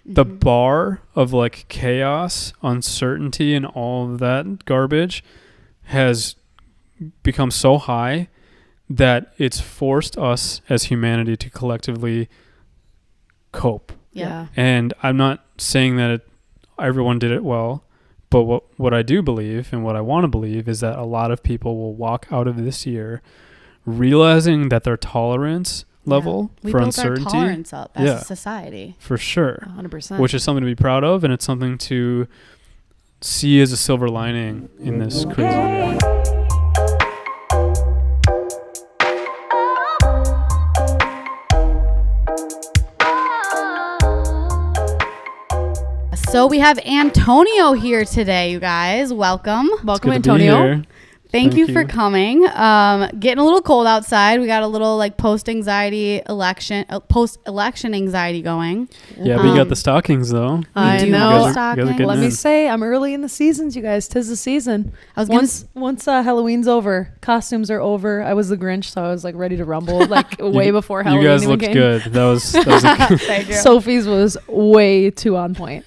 the bar of like chaos, uncertainty, and all of that garbage has become so high that it's forced us as humanity to collectively cope. Yeah. And I'm not saying that everyone did it well, but what I do believe and what I want to believe is that a lot of people will walk out of this year realizing that their tolerance level for uncertainty. We built our tolerance up as a society. For sure. 100%. Which is something to be proud of, and it's something to see as a silver lining in this crazy year. So we have Antonio here today, you guys. Welcome, Antonio. Thank you for coming. Getting a little cold outside. We got a little like post-election anxiety going. Yeah, but you got the stockings though. I know. Let me say, I'm early in the seasons, you guys. 'Tis the season. Once Halloween's over, costumes are over. I was the Grinch, so I was like ready to rumble like way before Halloween. You guys looked good. That was Thank you. Sophie's was way too on point.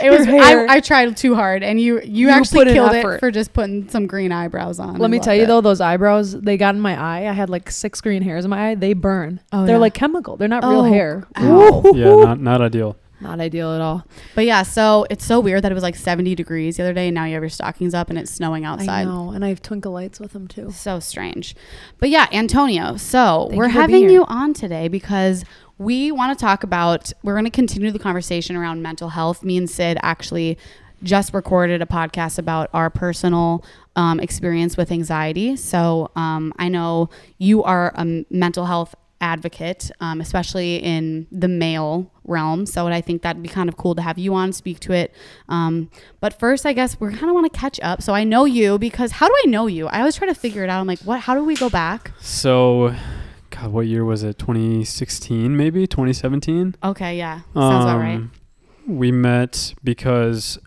It was. I tried too hard, and you actually killed it for just putting some green eyebrows on. Let me tell you though, those eyebrows, they got in my eye. I had like 6 green hairs in my eye. They burn. They're like chemical. They're not real hair. Yeah, not ideal. Not ideal at all. But yeah, so it's so weird that it was like 70 degrees the other day, and now you have your stockings up and it's snowing outside. I know, and I have twinkle lights with them too. So strange. But yeah, Antonio, so we're having you on today because we want to talk about, we're going to continue the conversation around mental health. Me and Syd actually just recorded a podcast about our personal experience with anxiety. So I know you are a mental health advocate, especially in the male realm. So I think that'd be kind of cool to have you on, speak to it. But first, I guess we're kind of want to catch up. So I know you because how do I know you? I always try to figure it out. I'm like, how do we go back? So, God, what year was it? 2016, maybe 2017. Okay. Yeah. Sounds about right. We met because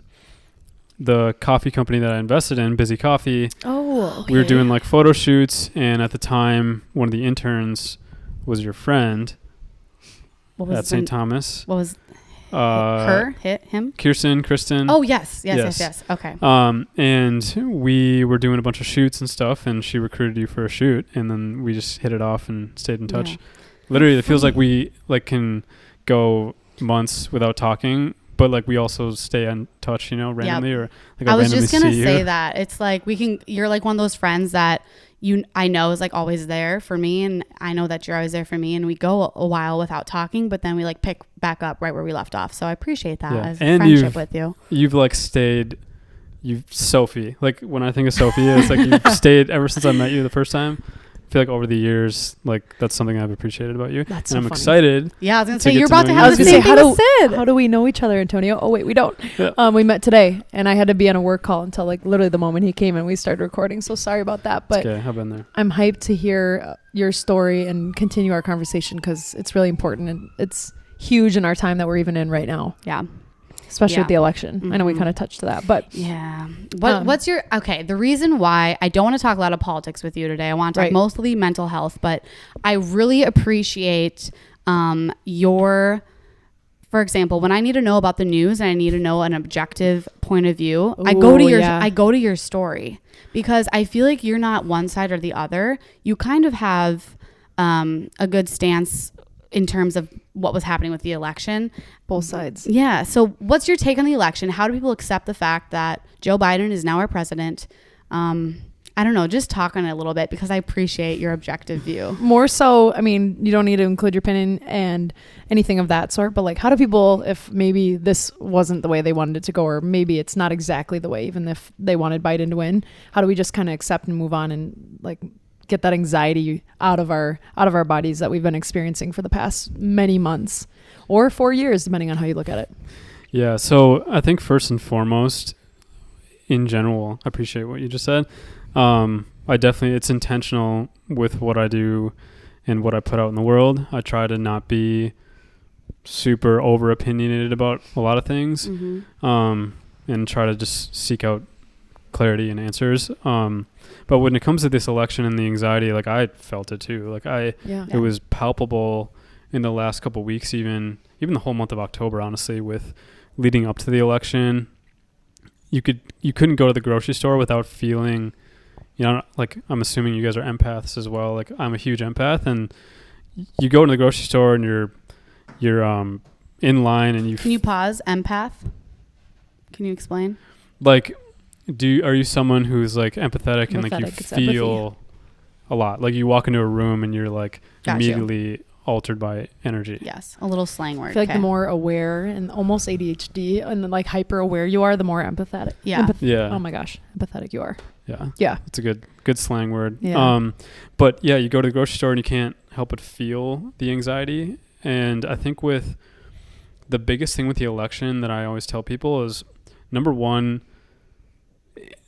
the coffee company that I invested in, Busy Coffee. Oh, okay. We were doing like photo shoots. And at the time, one of the interns was your friend at St. Thomas. What was him? Kristen. Oh, yes. Okay. And we were doing a bunch of shoots and stuff, and she recruited you for a shoot, and then we just hit it off and stayed in touch. Yeah. Literally, it feels like we like can go months without talking, but like we also stay in touch, randomly. Or like I was just gonna say that it's like you're like one of those friends that I know is like always there for me, and I know that you're always there for me, and we go a while without talking, but then we like pick back up right where we left off. So I appreciate that as a friendship with you. You've like stayed, Sophie. Like when I think of Sophie, it's like you've stayed ever since I met you the first time. I feel like over the years, like that's something I've appreciated about you. That's and so I'm funny. Excited. Yeah, I was gonna say you're about to have the same thing with Syd. How do we know each other, Antonio? Oh wait, we don't. Yeah. We met today, and I had to be on a work call until like literally the moment he came and we started recording. So sorry about that, but okay, I've been there. I'm hyped to hear your story and continue our conversation because it's really important and it's huge in our time that we're even in right now. Yeah. Especially with the election. Mm-hmm. I know we kind of touched to that, but yeah. What's your, the reason why I don't want to talk a lot of politics with you today, I want to talk mostly mental health, but I really appreciate for example, when I need to know about the news and I need to know an objective point of view, I go to your story because I feel like you're not one side or the other. You kind of have a good stance in terms of what was happening with the election. Both sides. Yeah. So what's your take on the election? How do people accept the fact that Joe Biden is now our president? I don't know, just talk on it a little bit because I appreciate your objective view. More so, I mean, you don't need to include your opinion and anything of that sort, but like how do people, if maybe this wasn't the way they wanted it to go, or maybe it's not exactly the way, even if they wanted Biden to win, how do we just kind of accept and move on and like get that anxiety out of our bodies that we've been experiencing for the past many months or 4 years, depending on how you look at it? Yeah. So I think first and foremost, in general, I appreciate what you just said. It's intentional with what I do and what I put out in the world. I try to not be super over opinionated about a lot of things, and try to just seek out clarity and answers. But when it comes to this election and the anxiety, like I felt it too. Like it was palpable in the last couple of weeks, even the whole month of October, honestly, with leading up to the election, you couldn't go to the grocery store without feeling, like, I'm assuming you guys are empaths as well. Like, I'm a huge empath, and you go to the grocery store and you're in line and Can you pause? Empath? Can you explain? Like, are you someone who's like empathetic and like you feel a lot? Like, you walk into a room and you're like immediately altered by energy. Yes, a little slang word. I feel like the more aware and almost ADHD and like hyper aware you are, the more empathetic. Yeah. Oh my gosh, empathetic you are. Yeah. Yeah. It's a good slang word. Yeah. But yeah, you go to the grocery store and you can't help but feel the anxiety. And I think with the biggest thing with the election that I always tell people is, number one,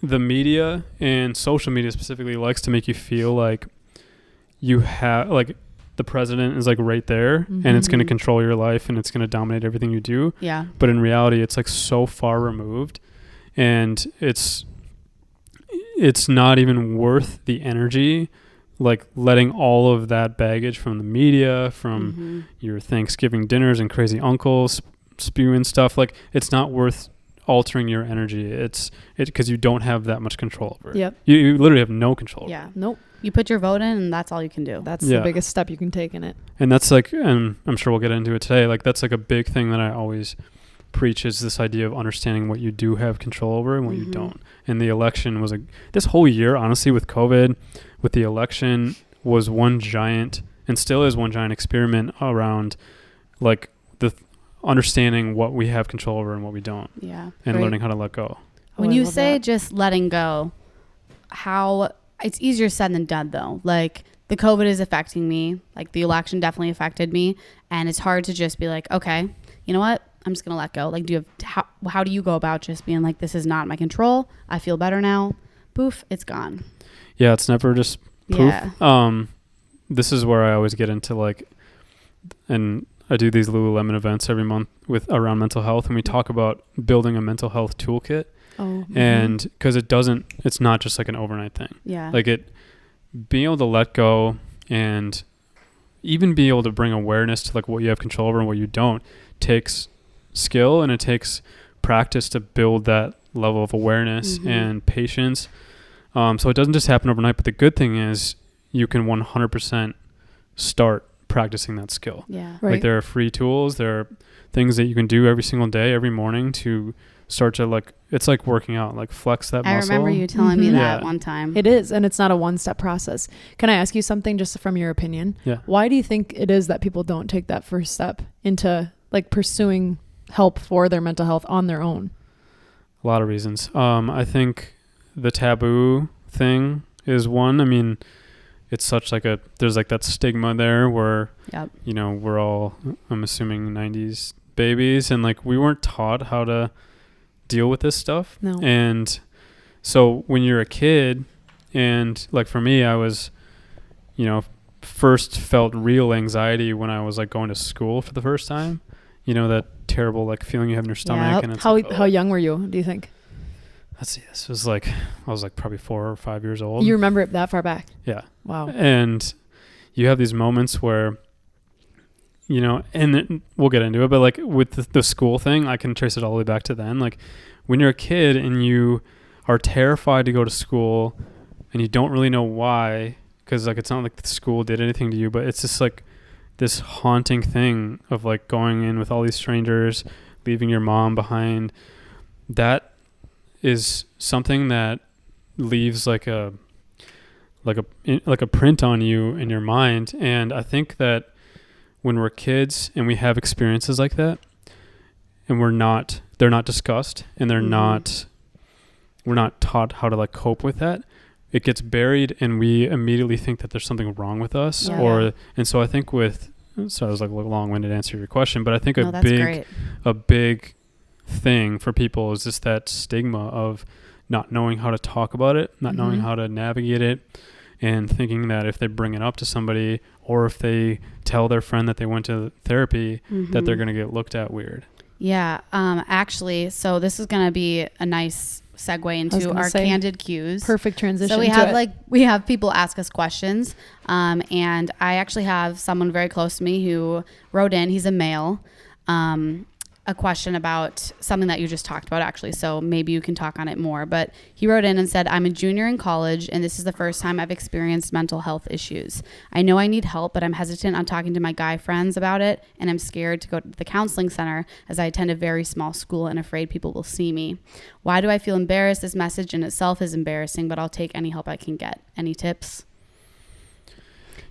the media and social media specifically likes to make you feel like you have, like, the president is like right there and it's going to control your life and it's going to dominate everything you do. Yeah. But in reality, it's like so far removed, and it's not even worth the energy, like letting all of that baggage from the media, from your Thanksgiving dinners and crazy uncles spewing stuff. Like, it's not worth altering your energy. It's because you don't have that much control over it. Yep. You literally have no control. Yeah. Over it. Nope. You put your vote in and that's all you can do. That's the biggest step you can take in it. And that's like, and I'm sure we'll get into it today, like, that's like a big thing that I always preach, is this idea of understanding what you do have control over and what you don't. And the election was this whole year, honestly, with COVID, with the election, was one giant, and still is one giant experiment around like the understanding what we have control over and what we don't. Yeah. And learning how to let go. When you say just letting go, it's easier said than done, though. Like, the COVID is affecting me. Like, the election definitely affected me. And it's hard to just be like, okay, you know what? I'm just going to let go. Like, how do you go about just being like, this is not my control. I feel better now. Poof, it's gone. Yeah, it's never just poof. Yeah. This is where I always get into, like, and I do these Lululemon events every month around mental health, and we talk about building a mental health toolkit. And because it's not just like an overnight thing. Yeah. Like, being able to let go and even be able to bring awareness to like what you have control over and what you don't takes skill, and it takes practice to build that level of awareness and patience. So it doesn't just happen overnight, but the good thing is you can 100% start practicing that skill. Yeah. Right. Like, there are free tools, there are things that you can do every single day, every morning to start to, like, it's like working out, like, flex that muscle. I remember you telling me that one time. It is, and it's not a one-step process. Can I ask you something just from your opinion? Yeah. Why do you think it is that people don't take that first step into, like, pursuing help for their mental health on their own? A lot of reasons. I think the taboo thing is one. I mean, it's such like there's like that stigma there where, we're all, I'm assuming, 90s babies, and like, we weren't taught how to deal with this stuff. No. And so when you're a kid, and like for me, I was, first felt real anxiety when I was like going to school for the first time. That terrible like feeling you have in your stomach. And it's how young were you, do you think? Let's see, this was like, I was like probably 4 or 5 years old. You remember it that far back? Yeah. Wow. And you have these moments where, and we'll get into it, but like with the school thing, I can trace it all the way back to then. Like, when you're a kid and you are terrified to go to school and you don't really know why, because like, it's not like the school did anything to you, but it's just like this haunting thing of like going in with all these strangers, leaving your mom behind. That is something that leaves like a print on you in your mind. And I think that when we're kids and we have experiences like that, and they're not discussed, and we're not taught how to like cope with that, it gets buried, and we immediately think that there's something wrong with us. Yeah. And so I think so I was like a long-winded answer to your question, but I think a big thing for people is just that stigma of not knowing how to talk about it, not knowing how to navigate it, and thinking that if they bring it up to somebody, or if they tell their friend that they went to therapy, that they're going to get looked at weird. Yeah. Actually, so this is going to be a nice segue into our candid cues. Perfect transition. So we have people ask us questions, and I actually have someone very close to me who wrote in. He's a male. A question about something that you just talked about, actually. So maybe you can talk on it more. But he wrote in and said, I'm a junior in college, and this is the first time I've experienced mental health issues. I know I need help, but I'm hesitant on talking to my guy friends about it, and I'm scared to go to the counseling center as I attend a very small school and afraid people will see me. Why do I feel embarrassed? This message in itself is embarrassing, but I'll take any help I can get. Any tips?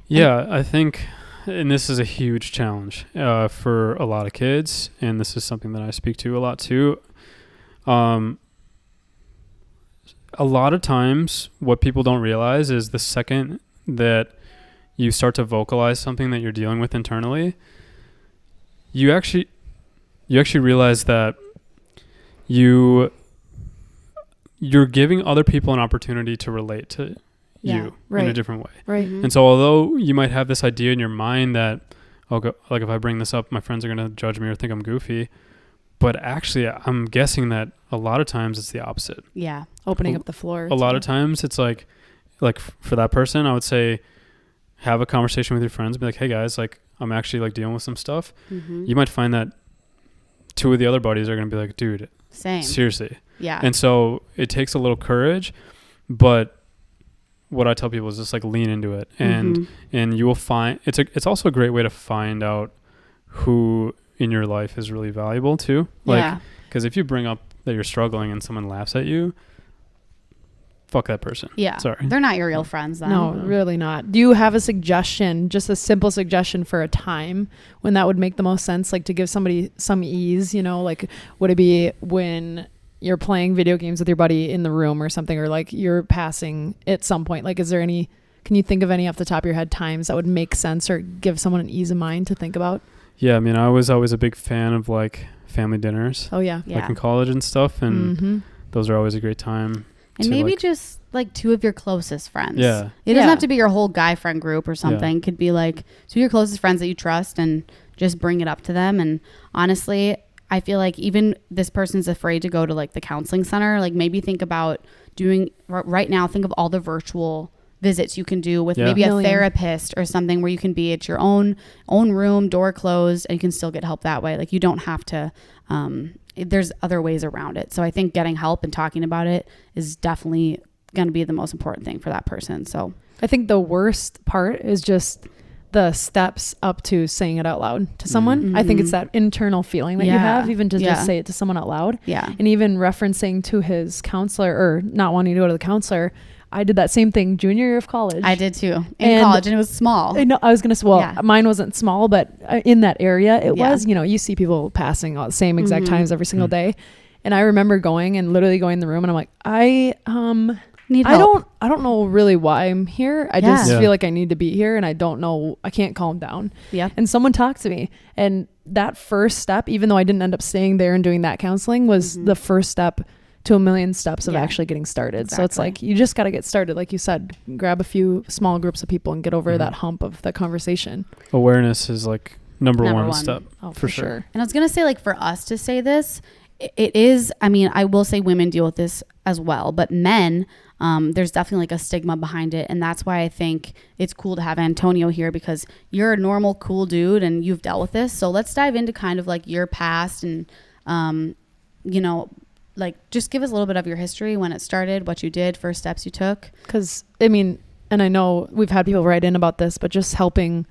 Yeah, I think... And this is a huge challenge for a lot of kids, and this is something that I speak to a lot too. A lot of times, what people don't realize is the second that you start to vocalize something that you're dealing with internally, you actually realize that you're giving other people an opportunity to relate to you in a different way. Right. And so although you might have this idea in your mind that, like if I bring this up, my friends are going to judge me or think I'm goofy. But actually, I'm guessing that a lot of times it's the opposite. Yeah. Opening up the floor. A lot of times it's like for that person, I would say, have a conversation with your friends. Be like, hey guys, like I'm actually like dealing with some stuff. Mm-hmm. You might find that 2 of the other buddies are going to be like, dude, same. Seriously. Yeah. And so it takes a little courage, but what I tell people is just like lean into it, and you will find it's also a great way to find out who in your life is really valuable too. Like, because if you bring up that you're struggling and someone laughs at you, fuck that person. Yeah. Sorry. They're not your real friends then. No, really not. Do you have a suggestion, just a simple suggestion for a time when that would make the most sense? Like to give somebody some ease, like would it be when you're playing video games with your buddy in the room or something, or like you're passing at some point? Like, can you think of any off the top of your head times that would make sense or give someone an ease of mind to think about? Yeah. I mean, I was always a big fan of like family dinners. Oh yeah. Like in college and stuff. And those are always a great time. And maybe just like 2 of your closest friends. Yeah. It doesn't have to be your whole guy friend group or something. It could be like 2 of your closest friends that you trust, and just bring it up to them. And honestly, I feel like even this person's afraid to go to like the counseling center. Like maybe think about doing right now, think of all the virtual visits you can do with maybe a therapist or something, where you can be at your own room, door closed, and you can still get help that way. Like you don't have to, there's other ways around it. So I think getting help and talking about it is definitely going to be the most important thing for that person. So I think the worst part is just the steps up to saying it out loud to someone. I think it's that internal feeling that you have, even to just say it to someone out loud. Yeah. And even referencing to his counselor, or not wanting to go to the counselor. I did that same thing junior year of college. I did too in college, and it was small. I was going to say, mine wasn't small, but in that area it was, you see people passing all the same exact times every single day. And I remember going in the room, and I'm like, I need help. I don't know really why I'm here. I just feel like I need to be here, and I don't know, I can't calm down. Yeah. And someone talked to me, and that first step, even though I didn't end up staying there and doing that counseling, was the first step to a million steps of actually getting started. Exactly. So it's like, you just got to get started. Like you said, grab a few small groups of people and get over that hump of the conversation. Awareness is like number one step. Oh, for sure. And I was going to say, like, for us to say this, it is, I mean, I will say women deal with this as well, but men, there's definitely like a stigma behind it. And that's why I think it's cool to have Antonio here, because you're a normal, cool dude and you've dealt with this. So let's dive into kind of like your past and, like just give us a little bit of your history, when it started, what you did, first steps you took. Because I mean, and I know we've had people write in about this, but just helping,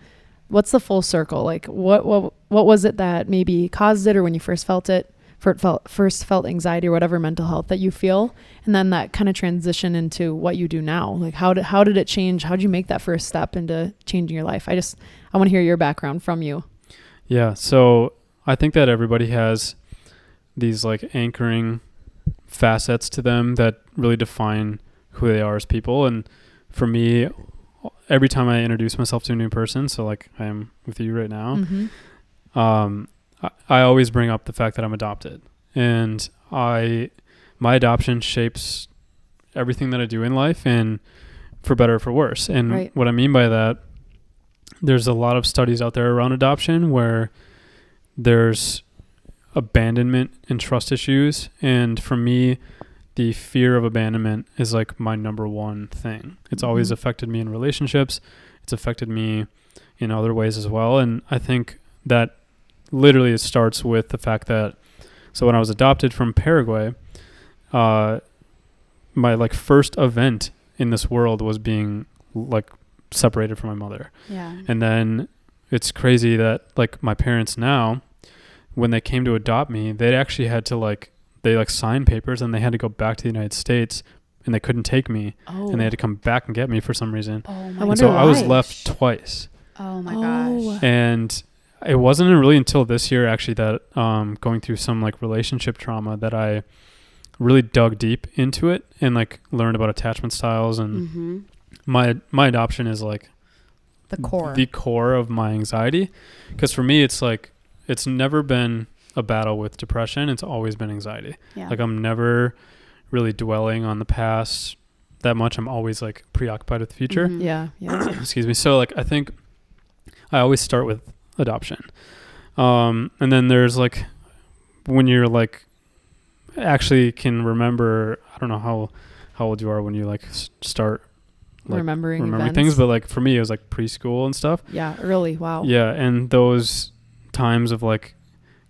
what's the full circle? Like what was it that maybe caused it, or when you first felt it, first felt anxiety or whatever mental health that you feel, and then that kind of transition into what you do now. Like how did it change? How did you make that first step into changing your life? I want to hear your background from you. Yeah. So I think that everybody has these like anchoring facets to them that really define who they are as people. And for me, every time I introduce myself to a new person, so like I am with you right now, I always bring up the fact that I'm adopted, and my adoption shapes everything that I do in life, and for better or for worse. And what I mean by that, there's a lot of studies out there around adoption where there's abandonment and trust issues. And for me, the fear of abandonment is like my number one thing. It's always affected me in relationships. It's affected me in other ways as well. And I think that literally it starts with the fact that, so when I was adopted from Paraguay, my like first event in this world was being like separated from my mother. Yeah. And then it's crazy that like my parents now, when they came to adopt me, they actually had to like, they like signed papers and they had to go back to the United States and they couldn't take me and they had to come back and get me for some reason. Oh my and so I was left twice. Oh my gosh. And it wasn't really until this year actually that going through some like relationship trauma that I really dug deep into it and like learned about attachment styles. And my adoption is like the core of my anxiety, because for me it's like it's never been a battle with depression. It's always been anxiety. Yeah. Like I'm never really dwelling on the past that much. I'm always like preoccupied with the future. Yeah. Excuse me. So like I think I always start with adoption. And then there's like when you're like actually can remember, I don't know how old you are when you like start like remembering things, but like for me it was like preschool and stuff. Yeah, early. Wow. Yeah, and those times of like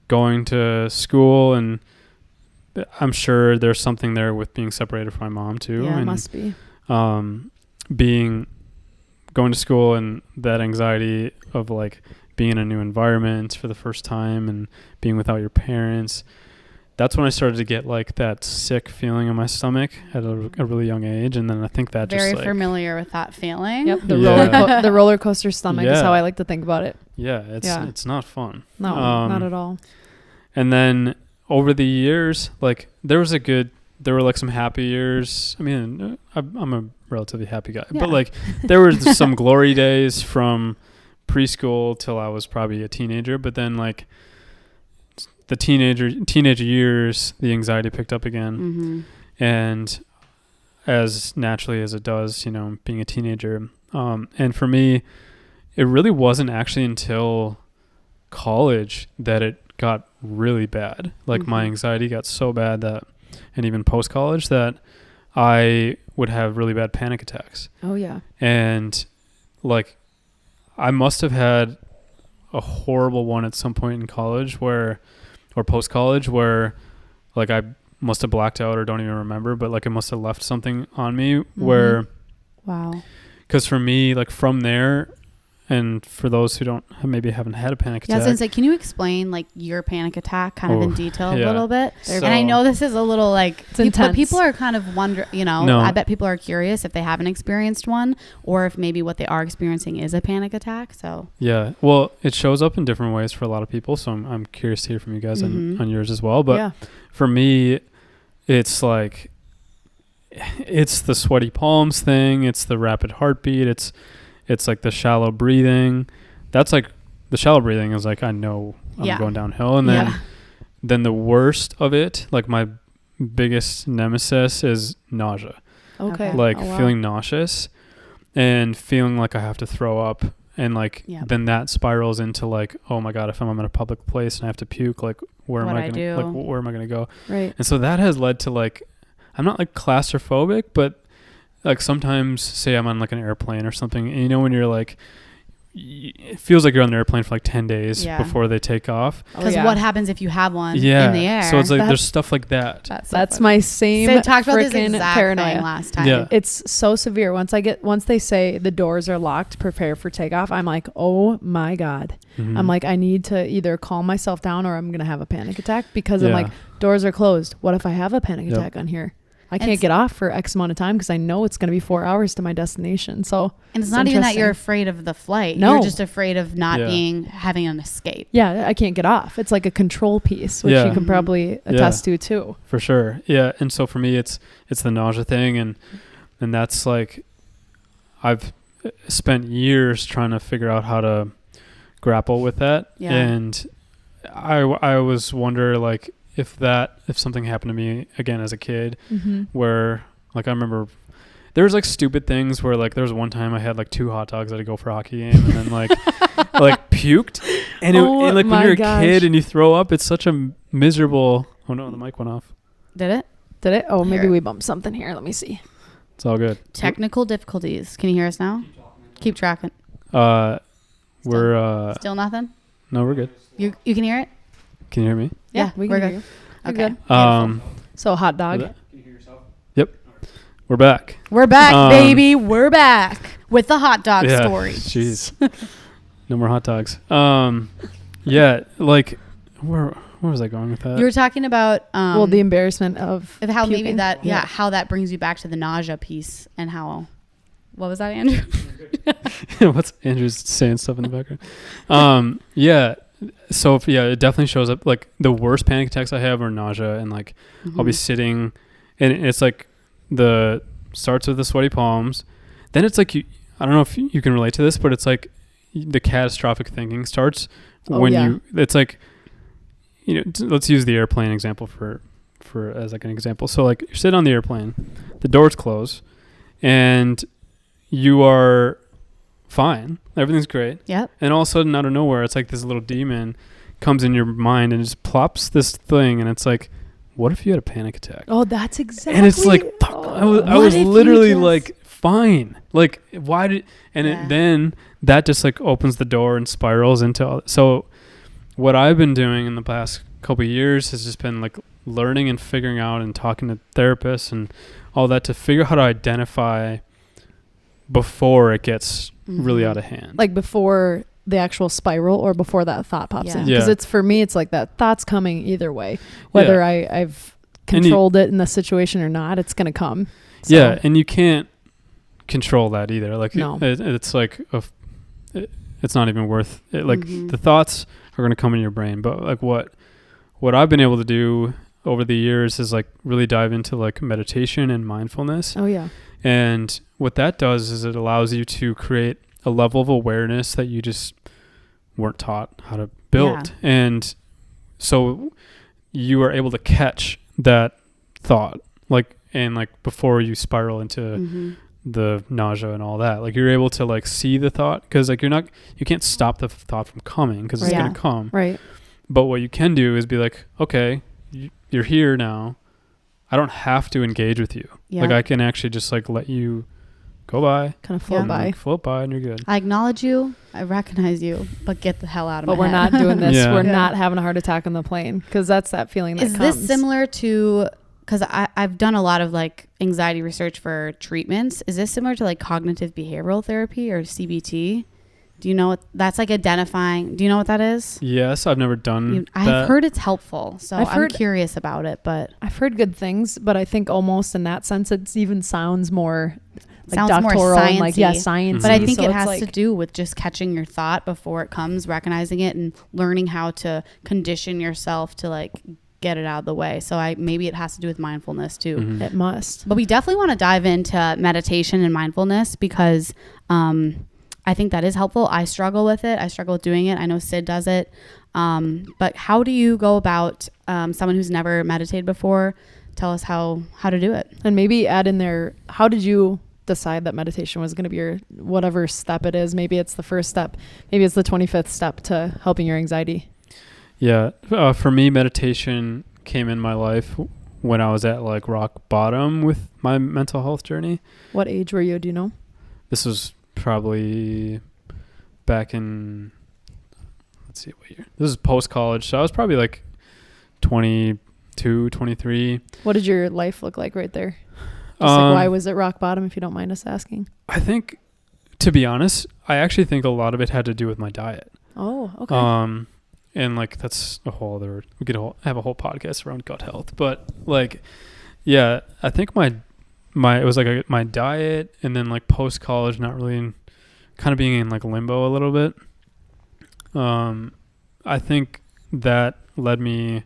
going to school, and I'm sure there's something there with being separated from my mom too. Yeah, and, it must be. Going to school and that anxiety of like being in a new environment for the first time and being without your parents. That's when I started to get like that sick feeling in my stomach at a really young age. And then I think that very just like, familiar with that feeling. Yep. The roller coaster stomach is how I like to think about it. Yeah. It's not fun. No, not at all. And then over the years, like there were like some happy years. I mean, I'm a relatively happy guy, but like there were some glory days from preschool till I was probably a teenager. But then like the teenage years, the anxiety picked up again. And as naturally as it does, you know, being a teenager. And for me, it really wasn't actually until college that it got really bad. Like my anxiety got so bad that, and even post-college, that I would have really bad panic attacks. Oh yeah. And like I must have had a horrible one at some point in college or post-college where like I must have blacked out or don't even remember, but like it must have left something on me where, wow. Because for me, like from there, and for those who haven't had a panic attack. Yeah, since like, can you explain like your panic attack kind of in detail a little bit? So, and I know this is a little like, but people are kind of wondering, you know, I bet people are curious if they haven't experienced one or if maybe what they are experiencing is a panic attack. So yeah, well, it shows up in different ways for a lot of people. So I'm curious to hear from you guys on yours as well. But for me, it's like, it's the sweaty palms thing. It's the rapid heartbeat. It's like the shallow breathing. That's like the shallow breathing is like, I know I'm going downhill. And then the worst of it, like my biggest nemesis is nausea. Okay. Like feeling nauseous and feeling like I have to throw up. And like, then that spirals into like, oh my God, if I'm in a public place and I have to puke, like where am I going to go? Right. And so that has led to like, I'm not like claustrophobic, but like sometimes say I'm on like an airplane or something, and you know when you're like, it feels like you're on the airplane for like 10 days before they take off. Because what happens if you have one in the air? So it's like there's stuff like that. That's my same. So talked about this exact paranoia thing last time. Yeah. It's so severe. Once they say the doors are locked, prepare for takeoff, I'm like, oh my God. I'm like, I need to either calm myself down or I'm gonna have a panic attack, because I'm like, doors are closed. What if I have a panic attack on here? I can't get off for X amount of time because I know it's going to be 4 hours to my destination. So, and it's not even that you're afraid of the flight. No. You're just afraid of not having an escape. Yeah, I can't get off. It's like a control piece, which you can probably attest to too. For sure. Yeah. And so for me, it's the nausea thing. And that's like, I've spent years trying to figure out how to grapple with that. Yeah. And I always wonder like, if something happened to me again as a kid, where like I remember there was like stupid things where like there was one time I had like 2 hot dogs at a Gopher hockey game and then like like puked, and and like when you're a kid and you throw up, it's such a miserable. Oh no, the mic went off. Did it? Did it? Oh, maybe Here. we bumped something here. Let me see. It's all good. Technical difficulties. Can you hear us now? Keep tracking. We're Still nothing? no, we're good. You can hear it? Can you hear me? Yeah, we can we're hear good. you. You're Okay. good. So hot dog. Can you hear yourself? Yep. We're back. We're back, baby. We're back with the hot dog story. Jeez. No more hot dogs. Yeah, like where was I going with that? You were talking about Well, the embarrassment of how maybe puking. that how that brings you back to the nausea piece and how what was that, Andrew? What's Andrew's saying stuff in the background? Yeah. So it definitely shows up. Like the worst panic attacks I have are nausea, and like I'll be sitting, and it's like the starts with the sweaty palms, then it's like I don't know if you can relate to this, but it's like the catastrophic thinking starts it's like, you know, let's use the airplane example for as like an example. So like you're sitting on the airplane, the doors close, and you are fine, everything's great. Yep. And all of a sudden, out of nowhere, it's like this little demon comes in your mind and just plops this thing, and it's like, what if you had a panic attack? Oh, that's exactly. And it's like, fuck, I was literally like, fine. Like, why did? And then that just like opens the door and spirals into. So, what I've been doing in the past couple of years has just been like learning and figuring out and talking to therapists and all that to figure out how to identify before it gets really out of hand. Like before the actual spiral or before that thought pops in. Because it's for me, it's like that thought's coming either way. Whether I've controlled it in the situation or not, it's going to come. So. Yeah, and you can't control that either. Like no. It's like it's not even worth it. Like the thoughts are going to come in your brain, but like what I've been able to do over the years is like really dive into like meditation and mindfulness. Oh yeah. And what that does is it allows you to create a level of awareness that you just weren't taught how to build. Yeah. And so you are able to catch that thought, like, and like before you spiral into the nausea and all that, like you're able to like see the thought, because like you can't stop the thought from coming, because it's going to come. Right. But what you can do is be like, okay, you're here now. I don't have to engage with you. Yeah. Like I can actually just like let you go by. Kind of float by. Like float by and you're good. I acknowledge you. I recognize you, but get the hell out of my head. But we're not doing this. We're not having a heart attack on the plane, because that's that feeling that comes. Is this similar to, because I've done a lot of like anxiety research for treatments. Is this similar to like cognitive behavioral therapy or CBT? Do you know what that's like identifying? Do you know what that is? Yes, I've never done that. I've heard it's helpful, so I'm curious about it. But I've heard good things, but I think almost in that sense, it even sounds more like sounds doctoral, more sciencey. And like science. But I think it has to do with just catching your thought before it comes, recognizing it, and learning how to condition yourself to like get it out of the way. So maybe it has to do with mindfulness too. It must. But we definitely want to dive into meditation and mindfulness, because I think that is helpful. I struggle with it. I struggle with doing it. I know Syd does it. But how do you go about someone who's never meditated before? Tell us how to do it. And maybe add in there, how did you decide that meditation was going to be your whatever step it is? Maybe it's the first step. Maybe it's the 25th step to helping your anxiety. Yeah. For me, meditation came in my life when I was at like rock bottom with my mental health journey. What age were you? Do you know? This was probably back in, let's see what year. This is post-college, so I was probably like 22, 23. What did your life look like right there? Just like why was it rock bottom, if you don't mind us asking? I think, to be honest, I actually think a lot of it had to do with my diet. Oh, okay. And like that's a whole other, we could have a whole podcast around gut health, but like, yeah, I think my it was like my diet, and then like post college, not really kind of being in like limbo a little bit. I think that led me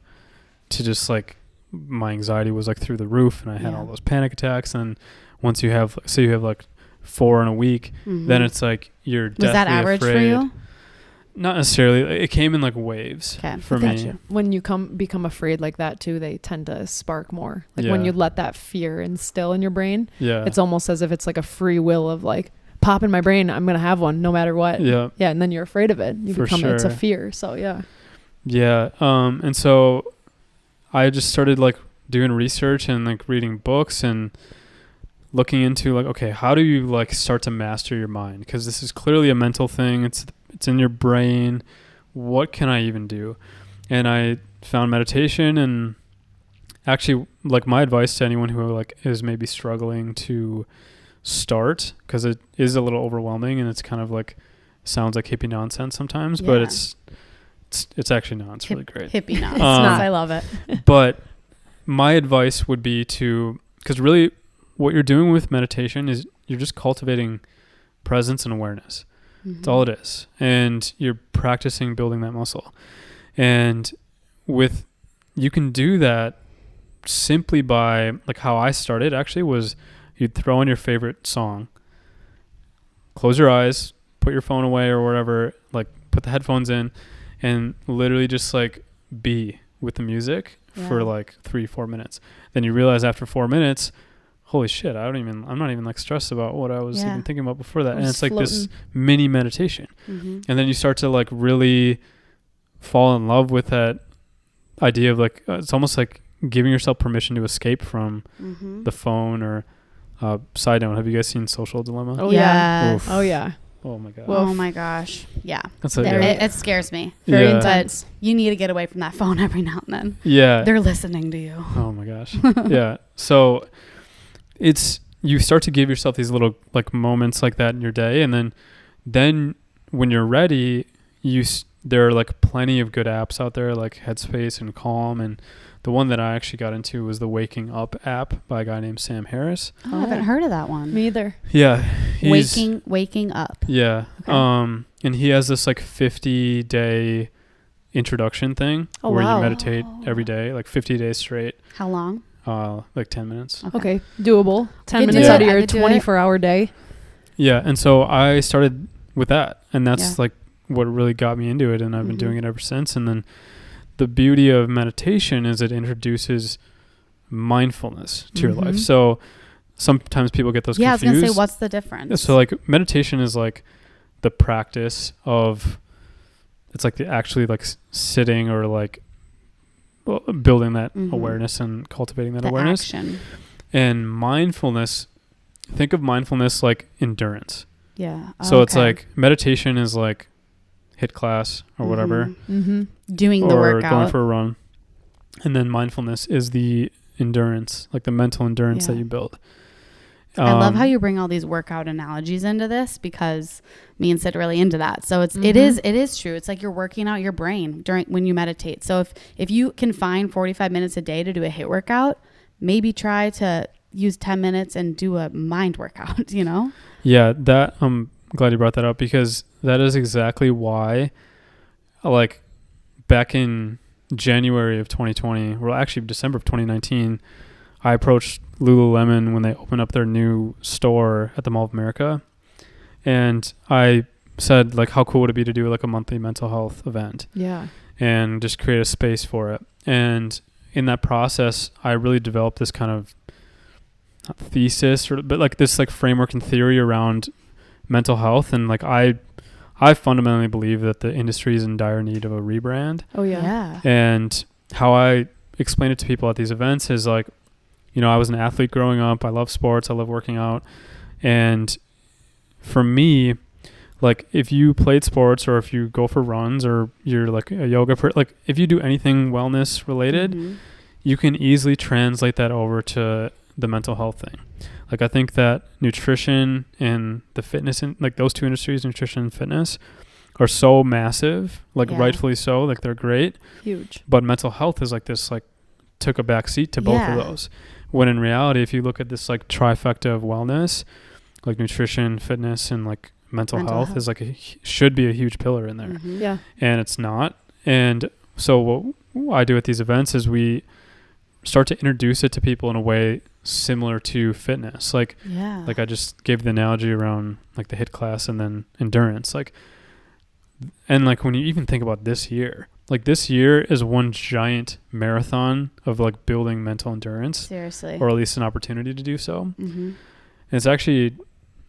to just like my anxiety was like through the roof, and I had all those panic attacks. And once you have, say you have like 4 in a week, then it's like you're deathly afraid. Was that average for you? Not necessarily. It came in like waves for me. When you become afraid like that too, they tend to spark more. Like when you let that fear instill in your brain, it's almost as if it's like a free will of like, pop in my brain, I'm going to have one no matter what. Yeah. Yeah. And then you're afraid of it. It's a fear. So yeah. Yeah. And so I just started like doing research and like reading books and looking into like, okay, how do you like start to master your mind? Because this is clearly a mental thing. It's in your brain. What can I even do? And I found meditation, and actually like my advice to anyone who like is maybe struggling to start, because it is a little overwhelming and it's kind of like sounds like hippie nonsense sometimes, but it's actually not. It's really great. Hippie nonsense. I love it. But my advice would be to, because really what you're doing with meditation is you're just cultivating presence and awareness. That's all it is. And you're practicing building that muscle. And you can do that simply by, like how I started actually was you'd throw on your favorite song, close your eyes, put your phone away or whatever, like put the headphones in, and literally just like be with the music for like 3-4 minutes. Then you realize after 4 minutes, holy shit, I'm not even like stressed about what I was even thinking about before that. And it's like floating. This mini meditation. And then you start to like really fall in love with that idea of like, it's almost like giving yourself permission to escape from the phone. Or side note, have you guys seen Social Dilemma? Oh yeah. Oof. Oh yeah. Oh my god. Oh my gosh. Yeah. It scares me. Very intense. You need to get away from that phone every now and then. Yeah. They're listening to you. Oh my gosh. Yeah. So you start to give yourself these little like moments like that in your day, and then when you're ready, there are like plenty of good apps out there like Headspace and Calm, and the one that I actually got into was the Waking Up app by a guy named Sam Harris. Oh, I haven't heard of that one. Me either. Yeah. Waking Up. Yeah. Okay. And he has this like 50-day introduction thing where you meditate every day, like 50 days straight. How long? Like 10 minutes. Okay. Doable. 10 minutes out of your 24-hour day. Yeah. And so I started with that, and that's like what really got me into it, and I've been doing it ever since. And then the beauty of meditation is it introduces mindfulness to your life. So sometimes people get those confused. I was going to say, what's the difference? So like meditation is like the practice of, it's like actually like sitting or like building that awareness and cultivating that awareness. Action. And mindfulness, think of mindfulness like endurance. Yeah. So it's like meditation is like HIIT class or whatever. Doing the workout. Or going for a run. And then mindfulness is the endurance, like the mental endurance that you build. I love how you bring all these workout analogies into this, because me and Syd are really into that. So it is true. It's like you're working out your brain when you meditate. So if you can find 45 minutes a day to do a HIIT workout, maybe try to use 10 minutes and do a mind workout, you know? Yeah, that I'm glad you brought that up, because that is exactly why, like back in January of 2020, well actually December of 2019, I approached Lululemon when they opened up their new store at the Mall of America, and I said like, how cool would it be to do like a monthly mental health event? Yeah. And just create a space for it. And in that process, I really developed this kind of thesis, but like this like framework and theory around mental health. And like I fundamentally believe that the industry is in dire need of a rebrand. Oh yeah. And how I explain it to people at these events is like, you know, I was an athlete growing up. I love sports. I love working out. And for me, like if you played sports, or if you go for runs, or you're like a yoga like if you do anything wellness related, you can easily translate that over to the mental health thing. Like I think that nutrition and the fitness, and like those two industries, nutrition and fitness, are so massive, like rightfully so, like they're great. Huge. But mental health is like this, like took a back seat to both of those. When in reality, if you look at this like trifecta of wellness, like nutrition, fitness, and like mental health is like should be a huge pillar in there. Yeah. And it's not. And so what I do at these events is we start to introduce it to people in a way similar to fitness. Like I just gave the analogy around like the HIIT class and then endurance. Like, and like when you even think about this year, like this year is one giant marathon of like building mental endurance. Seriously. Or at least an opportunity to do so. And it's actually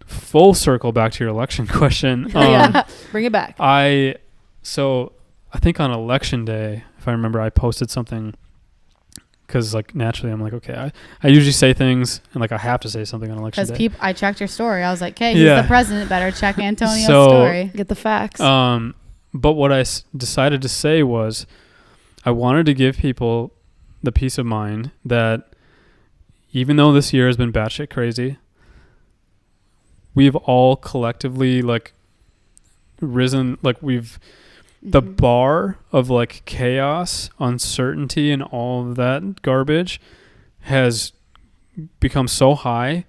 full circle back to your election question. Bring it back. So I think on election day, if I remember, I posted something because like naturally I'm like, okay, I usually say things and like I have to say something on election day. Because I checked your story. I was like, hey, he's the president. Better check Antonio's story. Get the facts. But what I decided to say was I wanted to give people the peace of mind that even though this year has been batshit crazy, we've all collectively like risen, like we've the bar of like chaos, uncertainty, and all of that garbage has become so high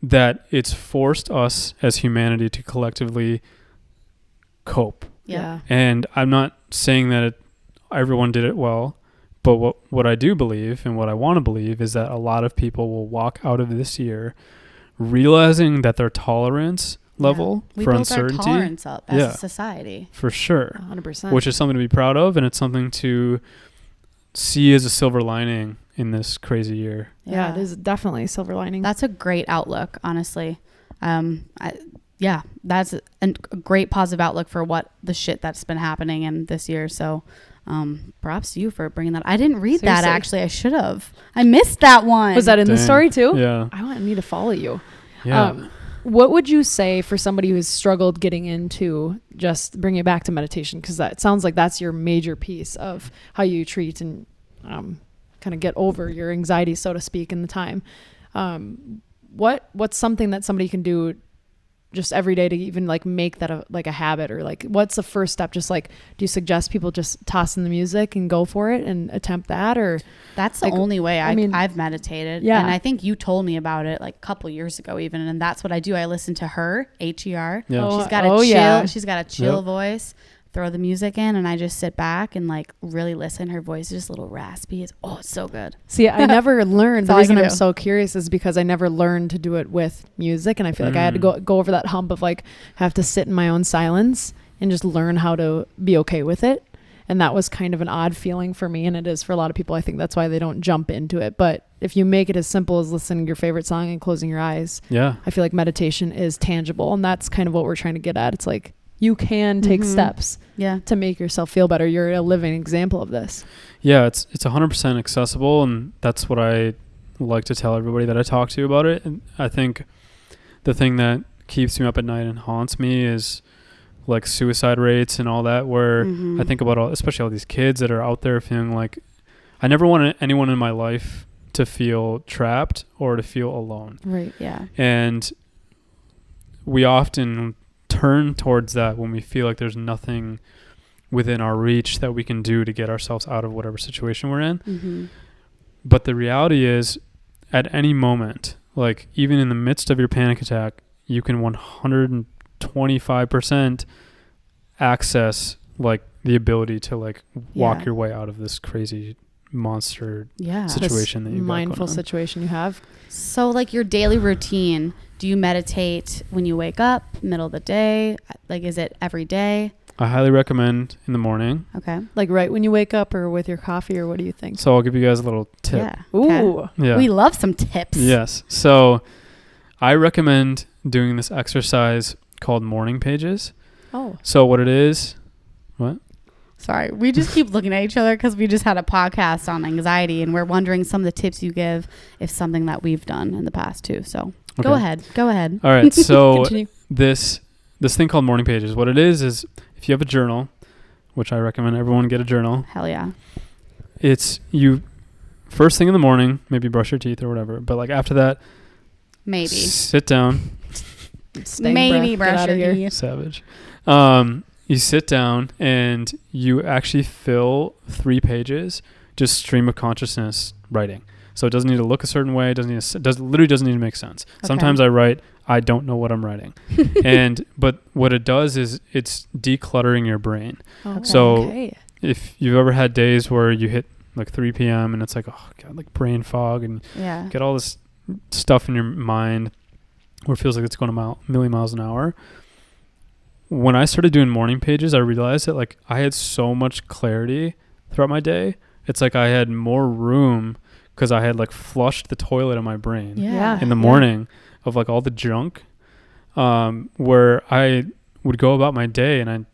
that it's forced us as humanity to collectively cope. Yeah. And I'm not saying that everyone did it well, but what I do believe and what I want to believe is that a lot of people will walk out of this year realizing that their tolerance level for uncertainty. We built our tolerance up as a society. For sure. 100%. Which is something to be proud of, and it's something to see as a silver lining in this crazy year. Yeah, it is definitely a silver lining. That's a great outlook, honestly. That's a great positive outlook for what the shit that's been happening in this year. So props to you for bringing that. I didn't read that, actually. I should have. I missed that one. Was that in the story too? Yeah. I need to follow you. Yeah. What would you say for somebody who's struggled getting into, just bring it back to meditation? Because that sounds like that's your major piece of how you treat and kind of get over your anxiety, so to speak, in the time. What's something that somebody can do just every day to even like make that a habit, or like what's the first step? Just like, do you suggest people just toss in the music and go for it and attempt that? Or that's the only way I've meditated. Yeah. And I think you told me about it like a couple years ago even. And that's what I do. I listen to her, HER. Yeah. She's got a chill. She's got a chill voice. Throw the music in and I just sit back and like really listen. Her voice is just a little raspy. It's so good. See, I never learned. The reason I'm so curious is because I never learned to do it with music, and I feel like I had to go over that hump of like have to sit in my own silence and just learn how to be okay with it. And that was kind of an odd feeling for me, and it is for a lot of people. I think that's why they don't jump into it. But if you make it as simple as listening to your favorite song and closing your eyes, I feel like meditation is tangible, and that's kind of what we're trying to get at. It's like you can take steps to make yourself feel better. You're a living example of this. Yeah, it's 100% accessible, and that's what I like to tell everybody that I talk to about it. And I think the thing that keeps me up at night and haunts me is like suicide rates and all that, where I think about especially all these kids that are out there feeling like, I never want anyone in my life to feel trapped or to feel alone. Right, yeah. And we often turn towards that when we feel like there's nothing within our reach that we can do to get ourselves out of whatever situation we're in. But the reality is, at any moment, like even in the midst of your panic attack, you can 125% access like the ability to like walk your way out of this crazy monster situation that you mindful situation you have. So like your daily routine, do you meditate when you wake up, middle of the day? Like, is it every day? I highly recommend in the morning. Okay. Like right when you wake up or with your coffee, or what do you think? So I'll give you guys a little tip. Yeah. Ooh. Okay. Yeah. We love some tips. Yes. So I recommend doing this exercise called morning pages. Oh. So what it is, what? Sorry, we just keep looking at each other because we just had a podcast on anxiety, and we're wondering some of the tips you give if something that we've done in the past too. So go ahead. All right. So this thing called morning pages, what it is if you have a journal, which I recommend everyone get a journal. Hell yeah. It's you first thing in the morning, maybe brush your teeth or whatever, but like after that, maybe sit down. Maybe brush your teeth. Savage. You sit down and you actually fill 3 pages, just stream of consciousness writing. So it doesn't need to look a certain way. It literally doesn't need to make sense. Okay. Sometimes I write, I don't know what I'm writing. But what it does is it's decluttering your brain. Okay. So if you've ever had days where you hit like 3 p.m. and it's like, oh God, like brain fog and get all this stuff in your mind where it feels like it's going a million miles an hour. When I started doing morning pages, I realized that like I had so much clarity throughout my day. It's like I had more room because I had like flushed the toilet in my brain in the morning of like all the junk, where I would go about my day and I'd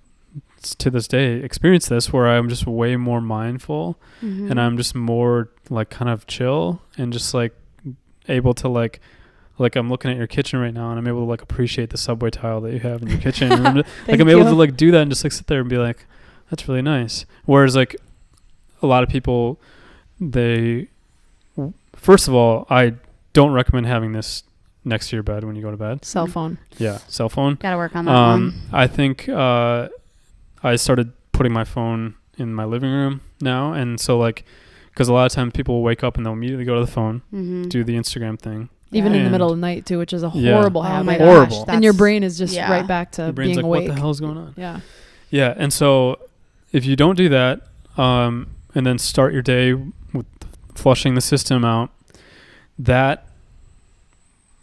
to this day experience this where I'm just way more mindful and I'm just more like kind of chill and just like able to like I'm looking at your kitchen right now and I'm able to like appreciate the subway tile that you have in your kitchen. And I'm able to like do that and just like sit there and be like, that's really nice. Whereas like a lot of people, first of all, I don't recommend having this next to your bed when you go to bed. Cell phone. Yeah, cell phone. Gotta work on that one. I think I started putting my phone in my living room now, and so like, because a lot of times people will wake up and they'll immediately go to the phone, do the Instagram thing. Even in the middle of the night too, which is a horrible habit. Oh my horrible. And your brain is just right back to being like, awake. What the hell's going on? Yeah. Yeah, and so if you don't do that, and then start your day with flushing the system out, that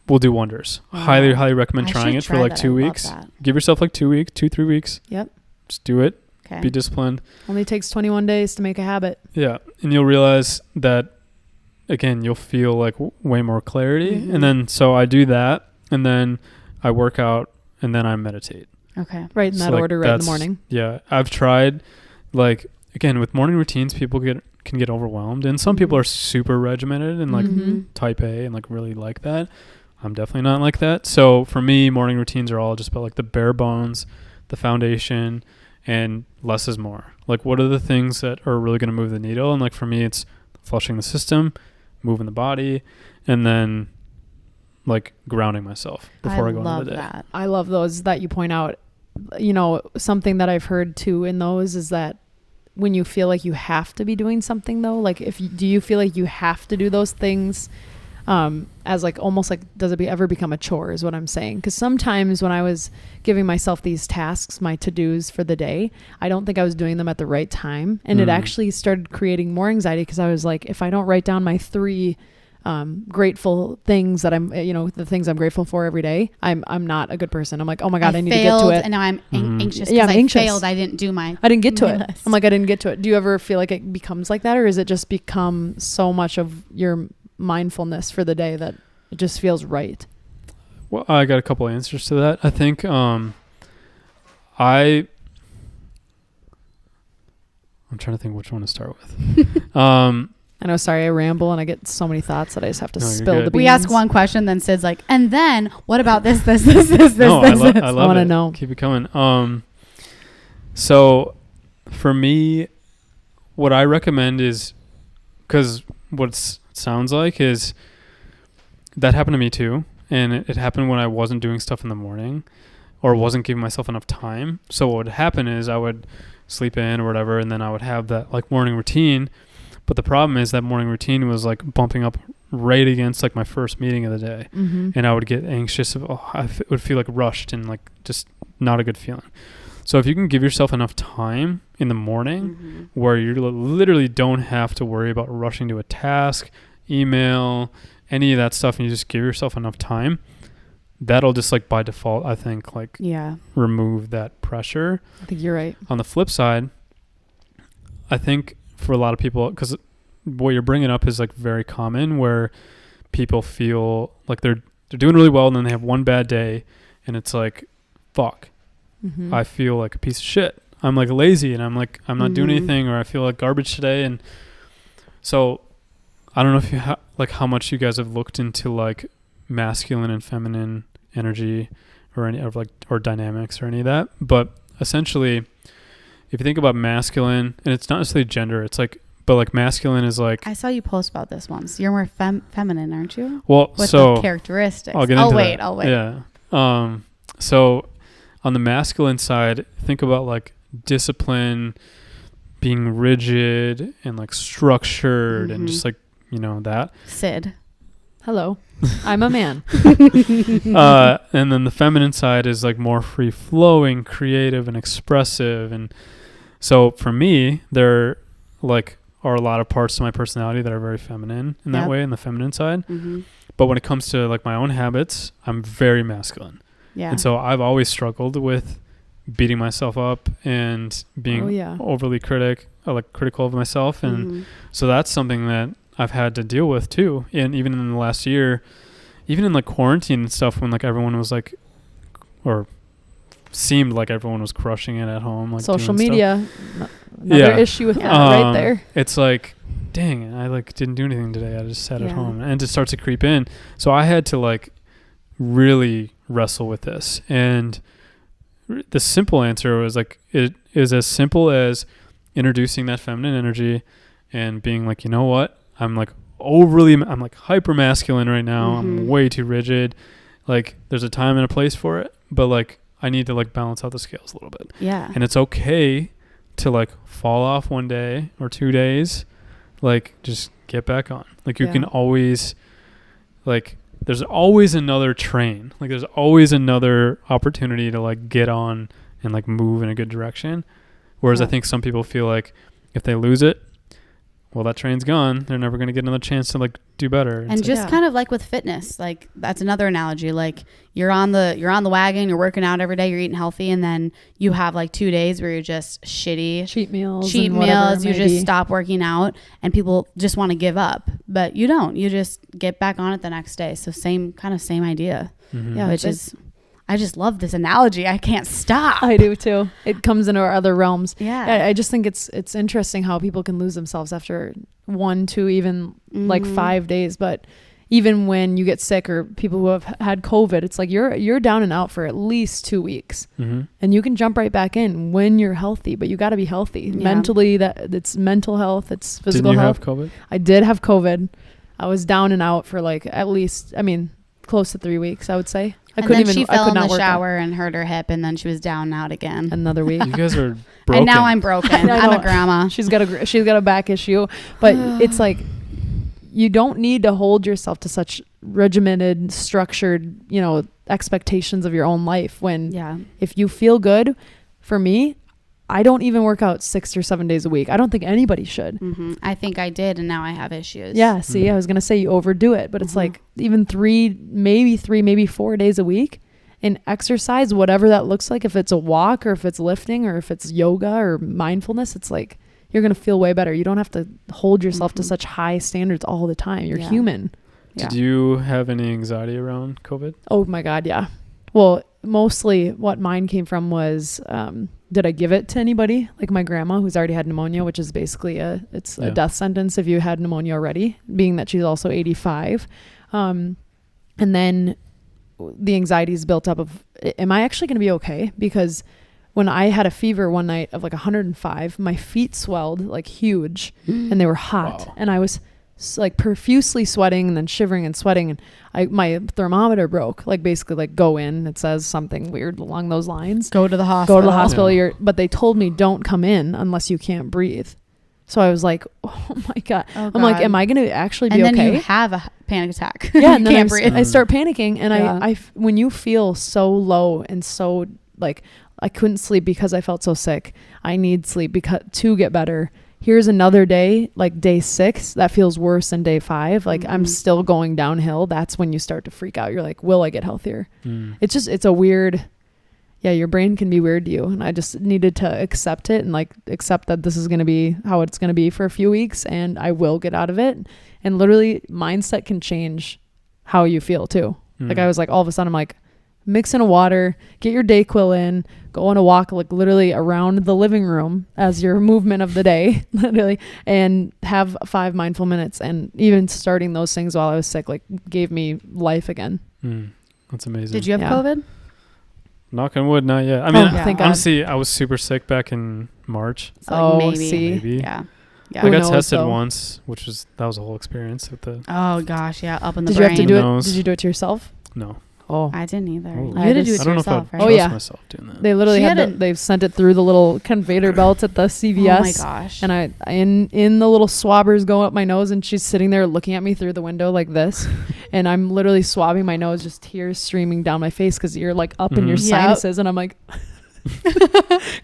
will do wonders. Wow. Highly recommend trying it for like 2 weeks. Give yourself like 2 weeks, 2-3 weeks. Yep. Just do it. Okay. Be disciplined. Only takes 21 days to make a habit. Yeah. And you'll realize that, again, you'll feel like way more clarity. And then, so I do that, and then I work out, and then I meditate. Okay. Right in that order, right in the morning. Yeah. I've tried, like, again, with morning routines, people can get overwhelmed. And some people are super regimented and like type A and like really like that. I'm definitely not like that. So for me, morning routines are all just about like the bare bones, the foundation, and less is more. Like, what are the things that are really going to move the needle? And like for me, it's flushing the system, moving the body, and then like grounding myself before I go into the day. That. I love those that you point out. You know, something that I've heard too in those is that when you feel like you have to be doing something though, like do you feel like you have to do those things as like almost like does it ever become a chore is what I'm saying? Because sometimes when I was giving myself these tasks, my to-dos for the day, I don't think I was doing them at the right time, and it actually started creating more anxiety because I was like, if I don't write down my 3 grateful things that I'm, the things I'm grateful for every day, I'm not a good person. I'm like, oh my God, I need to get to it. And now I'm anxious. Yeah, I'm anxious. I failed. I didn't get to it. I'm like, I didn't get to it. Do you ever feel like it becomes like that, or is it just become so much of your mindfulness for the day that it just feels right? Well, I got a couple answers to that. I think I'm trying to think which one to start with. I know, sorry, I ramble and I get so many thoughts that I just have to spill the beans. We ask one question, then Syd's like, and then what about this? I want to know. Keep it coming. So for me, what I recommend is, because what it sounds like is that happened to me too. And it happened when I wasn't doing stuff in the morning or wasn't giving myself enough time. So what would happen is I would sleep in or whatever, and then I would have that like morning routine. But the problem is that morning routine was like bumping up right against like my first meeting of the day. And I would get anxious. I would feel like rushed and like just not a good feeling. So if you can give yourself enough time in the morning where you literally don't have to worry about rushing to a task, email, any of that stuff, and you just give yourself enough time, that'll just like by default, I think, like remove that pressure. I think you're right. On the flip side, I think for a lot of people, because what you're bringing up is like very common, where people feel like they're doing really well and then they have one bad day and it's like, fuck, I feel like a piece of shit. I'm like lazy and I'm like, I'm not doing anything, or I feel like garbage today. And so I don't know if you like how much you guys have looked into like masculine and feminine energy or any of like, or dynamics or any of that. But essentially, if you think about masculine, and it's not necessarily gender, it's like, but like masculine is like, I saw you post about this once. You're more feminine, aren't you? Well, with so the characteristics. I'll get into that. I'll wait. Yeah. So on the masculine side, think about like discipline, being rigid and like structured and just like, that. Syd. Hello. I'm a man. And then the feminine side is like more free flowing, creative and expressive. And so for me, there like are a lot of parts to my personality that are very feminine in that way, in the feminine side. But when it comes to like my own habits, I'm very masculine. Yeah. And so I've always struggled with beating myself up and being overly critical of myself. And so that's something that I've had to deal with too. And even in the last year, even in like quarantine and stuff, when like everyone was like, or seemed like everyone was crushing it at home. Like social doing media, another issue with that right there. It's like, dang, I like didn't do anything today. I just sat at Yeah. home, and it starts to creep in. So I had to like really wrestle with this, and the simple answer was like, it is as simple as introducing that feminine energy and being like, you know what, I'm like hyper masculine right now. I'm way too rigid. Like there's a time and a place for it, but like I need to like balance out the scales a little bit. Yeah. And it's okay to like fall off one day or 2 days, like just get back on. Like you can always, like there's always another train. Like there's always another opportunity to like get on and like move in a good direction. Whereas I think some people feel like if they lose it, well, that train's gone. They're never going to get another chance to like do better. And just kind of like with fitness, like that's another analogy. Like you're on the wagon, you're working out every day, you're eating healthy, and then you have like 2 days where you're just cheat meals, you just stop working out, and people just want to give up, but you don't. You just get back on it the next day. So same idea. Yeah, which is, I just love this analogy. I can't stop. I do too. It comes into our other realms. Yeah. I just think it's interesting how people can lose themselves after 1, 2, even like 5 days. But even when you get sick, or people who have had COVID, it's like you're down and out for at least 2 weeks, and you can jump right back in when you're healthy. But you got to be healthy mentally. It's mental health. It's physical health. Didn't you have COVID? I did have COVID. I was down and out for like at least, close to 3 weeks, I would say. She fell in the shower and hurt her hip, and then she was down and out again. Another week. You guys are broken. And now I'm broken. I'm a grandma. She's got a back issue, but it's like you don't need to hold yourself to such regimented, structured, expectations of your own life. When if you feel good, for me, I don't even work out 6 or 7 days a week. I don't think anybody should. I think I did, and now I have issues. Yeah. See, I was going to say you overdo it, but it's like even 3, maybe 4 days a week, and exercise, whatever that looks like. If it's a walk, or if it's lifting, or if it's yoga or mindfulness, it's like you're going to feel way better. You don't have to hold yourself to such high standards all the time. You're human. Did you have any anxiety around COVID? Oh my God. Yeah. Well, mostly what mine came from was, did I give it to anybody? Like my grandma, who's already had pneumonia, which is basically a death sentence if you had pneumonia already, being that she's also 85. And then the anxiety is built up of, am I actually going to be okay? Because when I had a fever one night of like 105, my feet swelled like huge and they were hot. Wow. And I was like profusely sweating and then shivering and sweating, and my thermometer broke. Like basically like go in, it says something weird along those lines. Go to the hospital. Yeah. But they told me don't come in unless you can't breathe. So I was like, oh my God. I'm like, am I going to actually be okay? And then you have a panic attack. Yeah. And then I start panicking, and I when you feel so low and so like I couldn't sleep because I felt so sick. I need sleep to get better. Here's another day, like day 6, that feels worse than day 5. Like I'm still going downhill. That's when you start to freak out. You're like, will I get healthier? It's a weird, your brain can be weird to you. And I just needed to accept it, and like accept that this is going to be how it's going to be for a few weeks, and I will get out of it. And literally mindset can change how you feel too. Like I was like, all of a sudden I'm like, mix in a water, get your Dayquil in, go on a walk like literally around the living room as your movement of the day, literally, and have 5 mindful minutes. And even starting those things while I was sick, like gave me life again. That's amazing. Did you have COVID? Knock on wood, not yet. I mean, honestly, God. I was super sick back in March. So maybe. Yeah. I got tested once, that was a whole experience with the. Oh gosh, yeah, up in the brain. Did you have to do it? Did you do it to yourself? No. Oh, I didn't either. Oh. You had to do it to yourself, right? I don't know if I trust myself doing that. They literally they've sent it through the little conveyor belts at the CVS. Oh my gosh. And I in the little swabbers go up my nose, and she's sitting there looking at me through the window like this. And I'm literally swabbing my nose, just tears streaming down my face because you're like up in your sinuses. And I'm like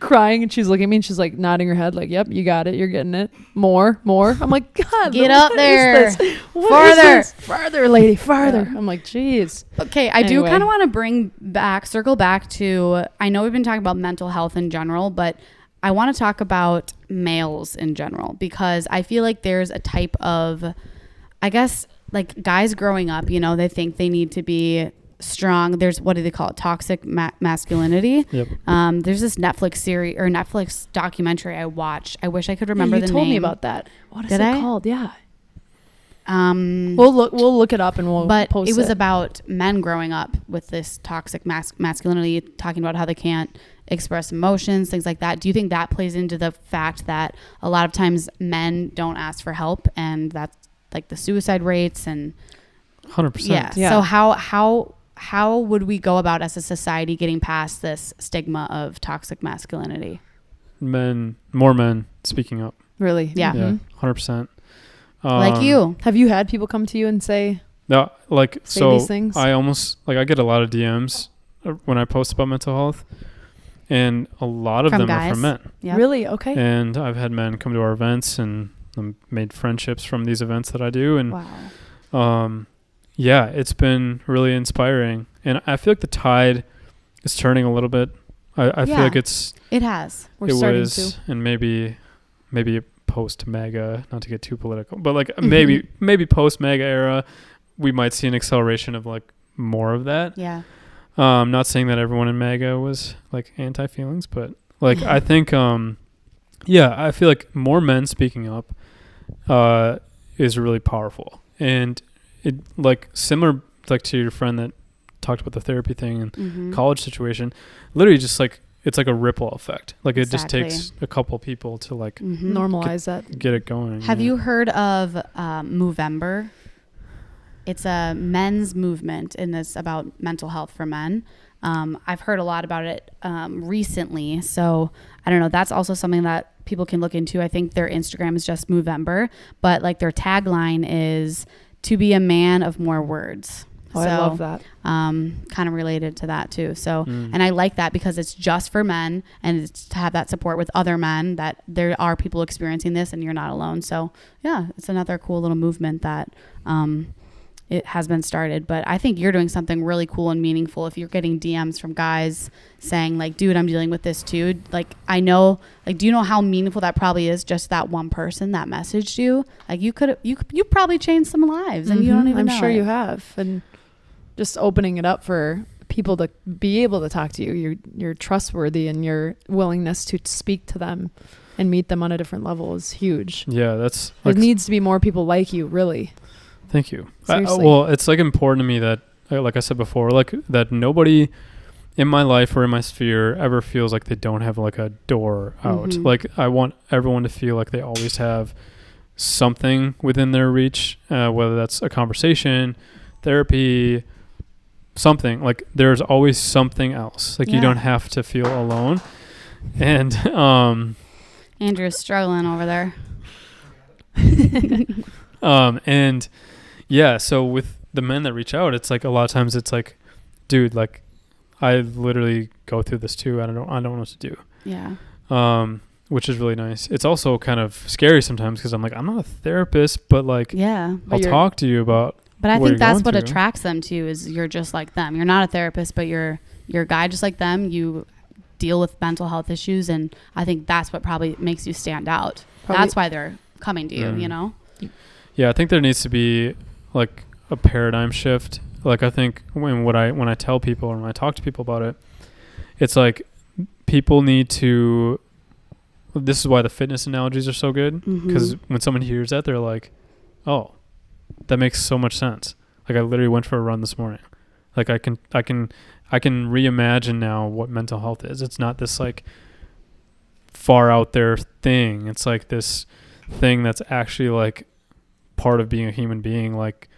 crying, and she's looking at me and she's like nodding her head like, yep, you got it, you're getting it, more. I'm like, God, get up there, farther lady, farther. I'm like, geez. Okay, I do kind of want to circle back to, I know we've been talking about mental health in general, but I want to talk about males in general, because I feel like there's a type of, I guess, like guys growing up, they think they need to be strong. There's, what do they call it? Toxic masculinity. Yep. There's this Netflix series or Netflix documentary I watched. I wish I could remember the name. You told me about that. What is it called? Yeah. We'll look it up and we'll post it. It was about men growing up with this toxic masculinity, talking about how they can't express emotions, things like that. Do you think that plays into the fact that a lot of times men don't ask for help, and that's like the suicide rates and 100%. Yeah. So how would we go about as a society getting past this stigma of toxic masculinity? More men speaking up. Really? Yeah. Yeah. 100%. Like you. Have you had people come to you and say these things? I get a lot of DMs when I post about mental health, and a lot of them are from men. Yep. Really? Okay. And I've had men come to our events and made friendships from these events that I do. And wow. Yeah, it's been really inspiring. And I feel like the tide is turning a little bit. I feel like it has. We're starting to. And maybe post MAGA, not to get too political, but like maybe post MAGA era, we might see an acceleration of like more of that. Yeah. Not saying that everyone in MAGA was like anti-feelings, but like I think I feel like more men speaking up is really powerful. And it like similar like to your friend that talked about the therapy thing and college situation, literally just like it's like a ripple effect. Like it just takes a couple people to like normalize that, get it going. Have you heard of Movember? It's a men's movement, and it's about mental health for men. I've heard a lot about it recently, so I don't know. That's also something that people can look into. I think their Instagram is just Movember, but like their tagline is to be a man of more words. Oh, so, I love that. Kind of related to that too. So, and I like that because it's just for men, and it's to have that support with other men that there are people experiencing this and you're not alone. So yeah, it's another cool little movement that, it has been started. But I think you're doing something really cool and meaningful if you're getting DMs from guys saying like, dude, I'm dealing with this too. Like, I know, like, do you know how meaningful that probably is? Just that one person that messaged you, like you probably changed some lives and you don't even know. I'm sure you have. And just opening it up for people to be able to talk to you. You're trustworthy, and your willingness to speak to them and meet them on a different level is huge. Yeah, that's like, there needs to be more people like you, really. Thank you. Seriously. Well, it's like important to me that, like I said before, like that nobody in my life or in my sphere ever feels like they don't have like a door out. Like I want everyone to feel like they always have something within their reach, whether that's a conversation, therapy, something. Like there's always something else. Like you don't have to feel alone. And Andrew's struggling over there. And yeah, so with the men that reach out, it's like a lot of times it's like, dude, like I literally go through this too. I don't know what to do. Yeah. Which is really nice. It's also kind of scary sometimes because I'm like, I'm not a therapist, but like, I'll talk to you about. But I think that's what attracts them to you is you're just like them. You're not a therapist, but you're a guy just like them. You deal with mental health issues, and I think that's what probably makes you stand out. That's why they're coming to you, you know? Yeah, I think there needs to be like a paradigm shift. Like I think when I tell people or when I talk to people about it, it's like people need to. This is why the fitness analogies are so good, because when someone hears that, they're like, "Oh, that makes so much sense." Like I literally went for a run this morning. Like I can reimagine now what mental health is. It's not this like far out there thing. It's like this thing that's actually like part of being a human being, like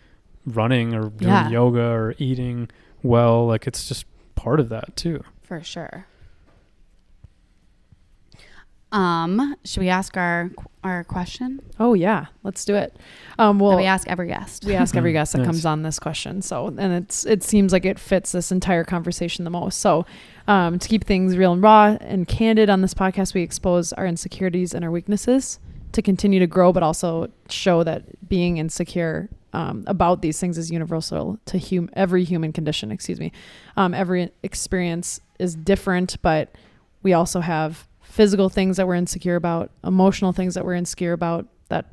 running or doing yoga or eating well. Like it's just part of that too. For sure. Should we ask our question? Oh yeah, let's do it. Well, that we ask every guest. We ask every guest that comes on this question. So, and it seems like it fits this entire conversation the most. So, to keep things real and raw and candid on this podcast, we expose our insecurities and our weaknesses to continue to grow, but also show that being insecure about these things is universal to every human condition. Every experience is different, but we also have physical things that we're insecure about, emotional things that we're insecure about that,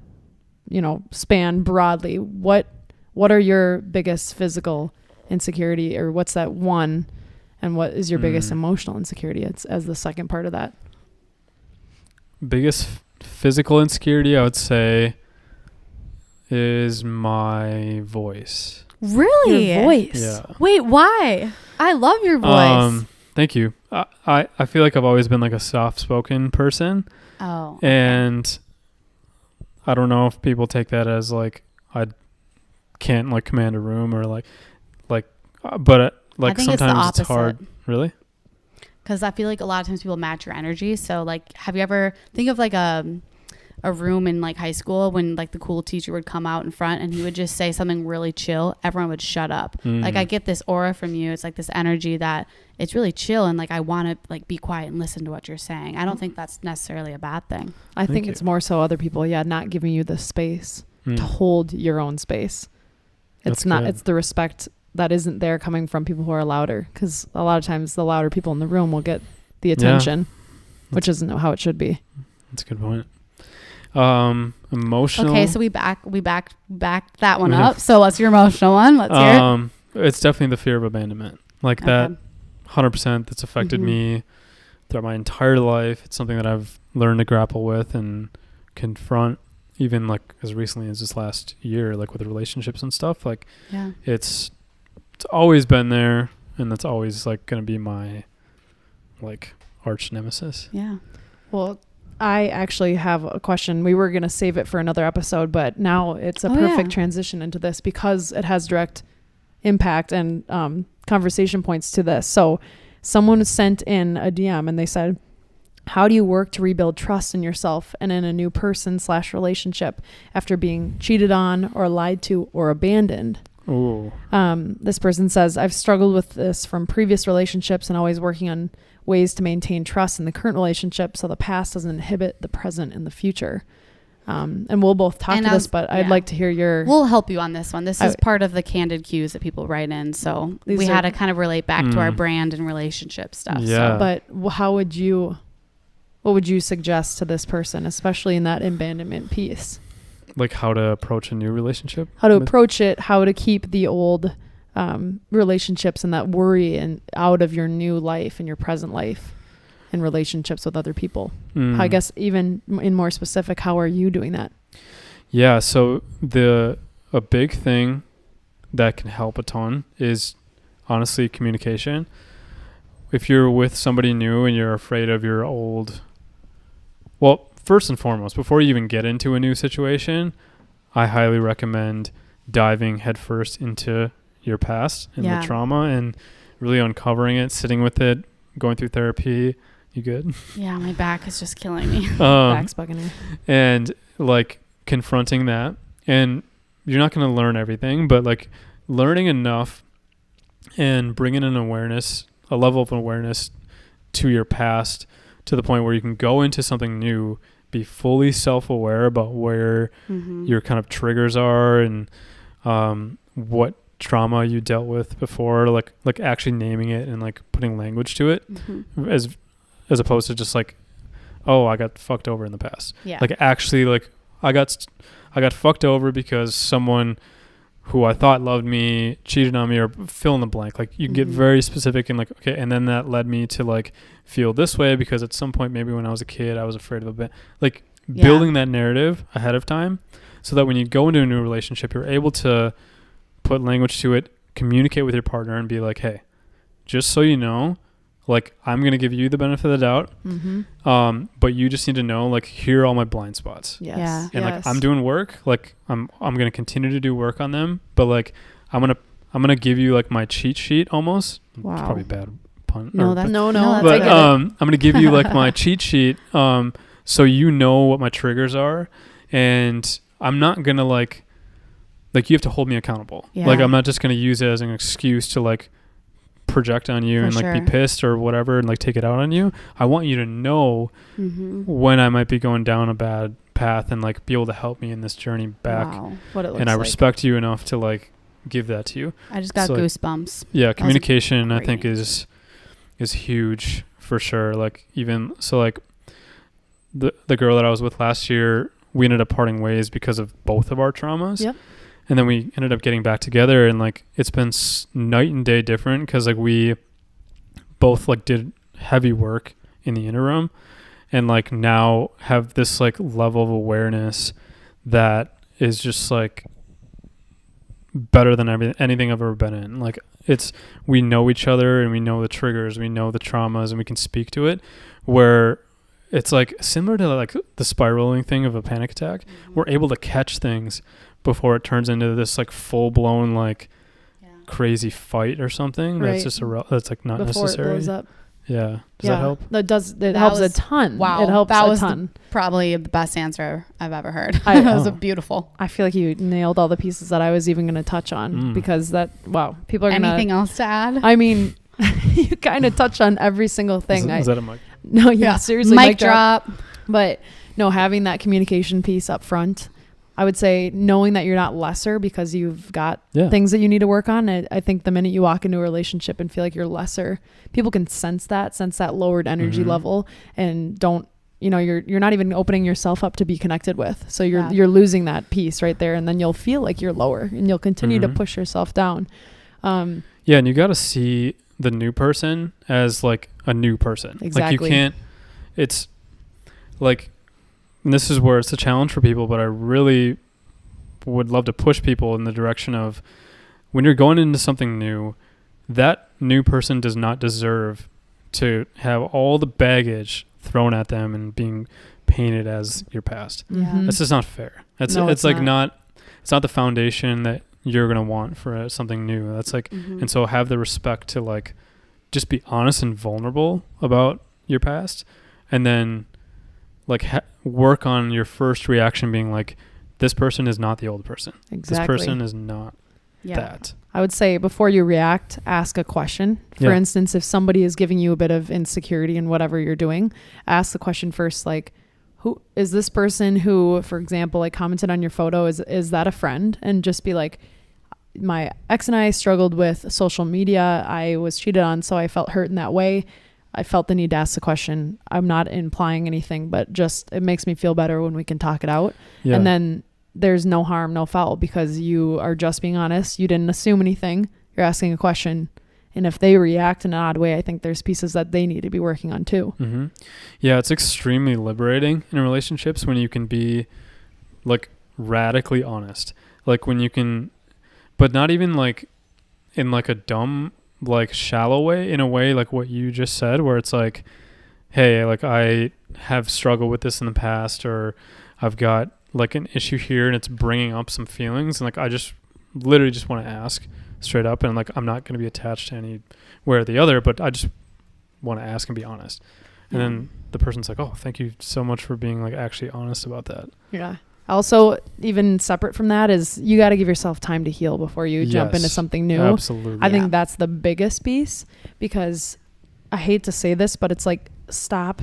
span broadly. What are your biggest physical insecurity, or what's that one, and what is your biggest emotional insecurity? It's as the second part of that. Biggest physical insecurity, I would say, is my voice. Really? Your voice? Yeah. Wait, why? I love your voice. Thank you. I feel like I've always been like a soft-spoken person. Oh. And I don't know if people take that as like I can't like command a room or but like sometimes it's hard. Really? Because I feel like a lot of times people match your energy. So like, have you ever think of like a room in like high school when like the cool teacher would come out in front and he would just say something really chill, everyone would shut up. Like I get this aura from you. It's like this energy that it's really chill, and like I want to like be quiet and listen to what you're saying. I don't think that's necessarily a bad thing. I think it's more so other people, not giving you the space to hold your own space. It's not, it's the respect that isn't there coming from people who are louder, because a lot of times the louder people in the room will get the attention, which isn't how it should be. That's a good point. Emotional. Okay, so we backed that one up. So what's your emotional one? Let's hear it. It's definitely the fear of abandonment. Like that 100% that's affected me throughout my entire life. It's something that I've learned to grapple with and confront, even like as recently as this last year, like with relationships and stuff. Like it's always been there, and that's always like going to be my like arch nemesis. Yeah. Well, I actually have a question. We were going to save it for another episode, but now it's a perfect transition into this because it has direct impact and conversation points to this. So someone sent in a DM and they said, how do you work to rebuild trust in yourself and in a new person / relationship after being cheated on or lied to or abandoned? Ooh. This person says, I've struggled with this from previous relationships and always working on ways to maintain trust in the current relationship so the past doesn't inhibit the present and the future. And we'll both talk to this, but I'd like to hear your... We'll help you on this one. This is part of the candid cues that people write in. So we had to kind of relate back to our brand and relationship stuff. Yeah. So. But what would you suggest to this person, especially in that abandonment piece? Like how to approach a new relationship? How to approach it, how to keep the old relationships and that worry and out of your new life and your present life and relationships with other people. I guess even in more specific, how are you doing that? Yeah, so a big thing that can help a ton is honestly communication. If you're with somebody new and you're afraid of your old, well, first and foremost, before you even get into a new situation, I highly recommend diving headfirst into your past and the trauma and really uncovering it, sitting with it, going through therapy. You good? Yeah, my back is just killing me. Back's bugging me. And like confronting that, and you're not going to learn everything, but like learning enough and bringing an awareness, a level of awareness to your past to the point where you can go into something new, be fully self-aware about where your kind of triggers are and what trauma you dealt with before, like actually naming it and like putting language to it, as opposed to just like, oh, I got fucked over in the past. Yeah. Like actually, like I got fucked over because someone who I thought loved me cheated on me, or fill in the blank. Like you get very specific and like, okay, and then that led me to like feel this way because at some point maybe when I was a kid I was afraid of a bit. Like building that narrative ahead of time so that when you go into a new relationship you're able to put language to it, communicate with your partner and be like, hey, just so you know, like I'm going to give you the benefit of the doubt. But you just need to know, like, here are all my blind spots. Yes. Yeah. And like, I'm doing work, like I'm going to continue to do work on them, but like, I'm going to give you like my cheat sheet almost. Wow. It's probably a bad pun. No, that's but I'm going to give you like my cheat sheet. So you know what my triggers are, and I'm not going to like you have to hold me accountable. Yeah. Like I'm not just going to use it as an excuse to like project on you and like be pissed or whatever and like take it out on you. I want you to know when I might be going down a bad path and like be able to help me in this journey back. Wow. What it looks and I like. respect you enough to like give that to you. I just got goosebumps. Yeah, communication I think is huge for sure. Like even so, like the girl that I was with last year, we ended up parting ways because of both of our traumas. Yep. And then we ended up getting back together, and like it's been night and day different because like we both like did heavy work in the interim, and like now have this like level of awareness that is just like better than anything I've ever been in. Like we know each other, and we know the triggers, we know the traumas, and we can speak to it, where it's like similar to like the spiraling thing of a panic attack. Mm-hmm. We're able to catch things before it turns into this like full blown like crazy fight or something. Right. That's just that's like not before necessary. It blows up. Yeah. Does that help? That does. It helps a ton. Wow. It helps that a was ton. Probably the best answer I've ever heard. That was beautiful. I feel like you nailed all the pieces that I was even going to touch on because people are going to. Anything else to add? I mean, you kind of touched on every single thing. Is that a mic? No, yeah. Seriously. Mic drop. But no, having that communication piece up front, I would say knowing that you're not lesser because you've got things that you need to work on. I think the minute you walk into a relationship and feel like you're lesser, people can sense that lowered energy level, and you're not even opening yourself up to be connected with. So you're losing that piece right there, and then you'll feel like you're lower, and you'll continue to push yourself down. And you got to see the new person as like a new person. Exactly. Like you can't. It's like. And this is where it's a challenge for people, but I really would love to push people in the direction of when you're going into something new, that new person does not deserve to have all the baggage thrown at them and being painted as your past. Mm-hmm. That's just not fair. It's not the foundation that you're going to want for something new. That's like, and so have the respect to like, just be honest and vulnerable about your past, and then like work on your first reaction being like, this person is not the old person. Exactly. This person is not that. I would say before you react, ask a question. For instance, if somebody is giving you a bit of insecurity in whatever you're doing, ask the question first, like, who is this person who, for example, like commented on your photo? Is that a friend? And just be like, my ex and I struggled with social media. I was cheated on, so I felt hurt in that way. I felt the need to ask the question. I'm not implying anything, but just it makes me feel better when we can talk it out. Yeah. And then there's no harm, no foul, because you are just being honest. You didn't assume anything. You're asking a question. And if they react in an odd way, I think there's pieces that they need to be working on too. Mm-hmm. Yeah, it's extremely liberating in relationships when you can be like radically honest. Like when you can, but not even like in like a dumb, like shallow way, in a way like what you just said, where it's like, hey, like I have struggled with this in the past, or I've got like an issue here and it's bringing up some feelings, and like I just literally just want to ask straight up, and like I'm not going to be attached to anywhere or the other, but I just want to ask and be honest. And then the person's like, oh, thank you so much for being like actually honest about that. Yeah. Also, even separate from that is you got to give yourself time to heal before you jump into something new. Absolutely. I think that's the biggest piece, because I hate to say this, but it's like stop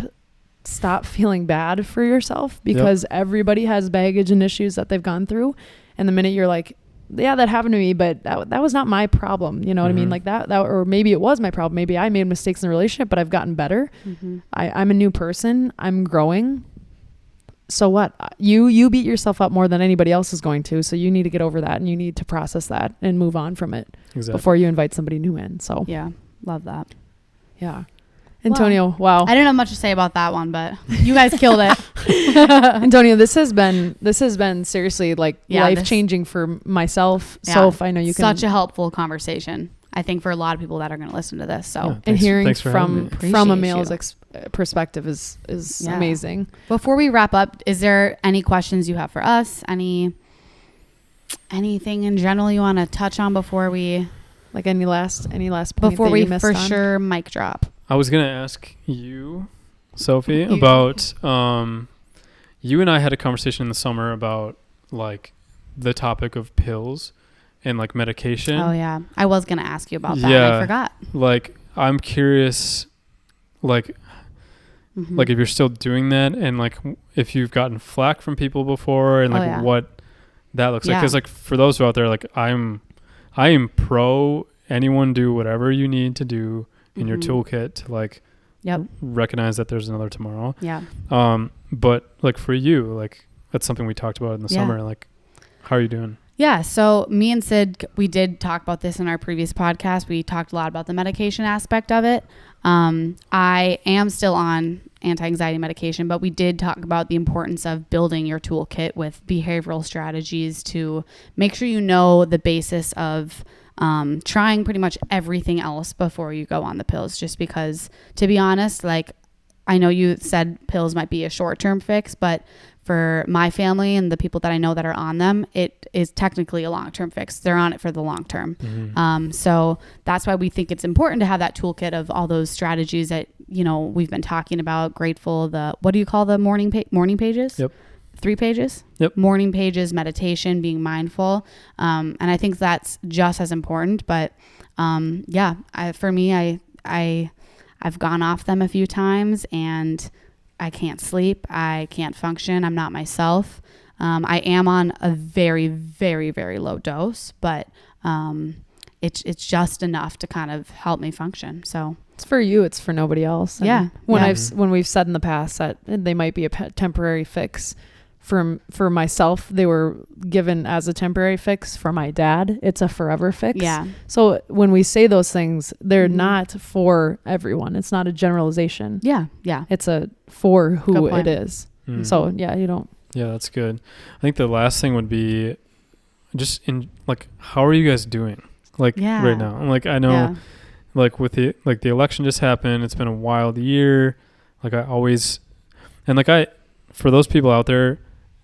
feeling bad for yourself, because everybody has baggage and issues that they've gone through. And the minute you're like, yeah, that happened to me, but that was not my problem. You know what I mean? Like that, or maybe it was my problem. Maybe I made mistakes in the relationship, but I've gotten better. I'm a new person. I'm growing. So what? You beat yourself up more than anybody else is going to. So you need to get over that, and you need to process that and move on from it before you invite somebody new in. So yeah, love that. Yeah. Antonio, wow. I didn't have much to say about that one, but you guys killed it. Antonio, this has been seriously like life-changing for myself. Soph, I know you can. Such a helpful conversation, I think, for a lot of people that are going to listen to this. So and hearing from a male's perspective is amazing. Before we wrap up, is there any questions you have for us? Anything in general you want to touch on before we, like any last point before that we you missed for on? Sure mic drop? I was going to ask you, Sophie, about you and I had a conversation in the summer about like the topic of pills and like medication. Oh yeah, I was going to ask you about that. Yeah, I forgot. Like I'm curious, like if you're still doing that, and like if you've gotten flack from people before, and like what that looks like. Because like for those who are out there, like I am pro anyone do whatever you need to do in your toolkit to like recognize that there's another tomorrow. Yeah. But like for you, like that's something we talked about in the summer. Like, how are you doing? Yeah. So me and Syd, we did talk about this in our previous podcast. We talked a lot about the medication aspect of it. I am still on anti-anxiety medication, but we did talk about the importance of building your toolkit with behavioral strategies to make sure you know the basis of trying pretty much everything else before you go on the pills. Just because, to be honest, like, I know you said pills might be a short-term fix, but for my family and the people that I know that are on them, it is technically a long-term fix. They're on it for the long term. Mm-hmm. So that's why we think it's important to have that toolkit of all those strategies that, you know, we've been talking about. Grateful, what do you call the morning pages? Yep. 3 pages? Yep. Morning pages, meditation, being mindful. And I think that's just as important. But for me, I've gone off them a few times and I can't sleep. I can't function. I'm not myself. I am on a very, very, very low dose, but it's just enough to kind of help me function. So it's for you. It's for nobody else. And when we've said in the past that they might be a temporary fix. For myself, they were given as a temporary fix. For my dad, it's a forever fix. Yeah. So when we say those things, they're not for everyone. It's not a generalization. Yeah. Yeah. It's for who it is. Mm. So you don't. Yeah, that's good. I think the last thing would be just how are you guys doing? Right now? I know with the election just happened. It's been a wild year. For those people out there,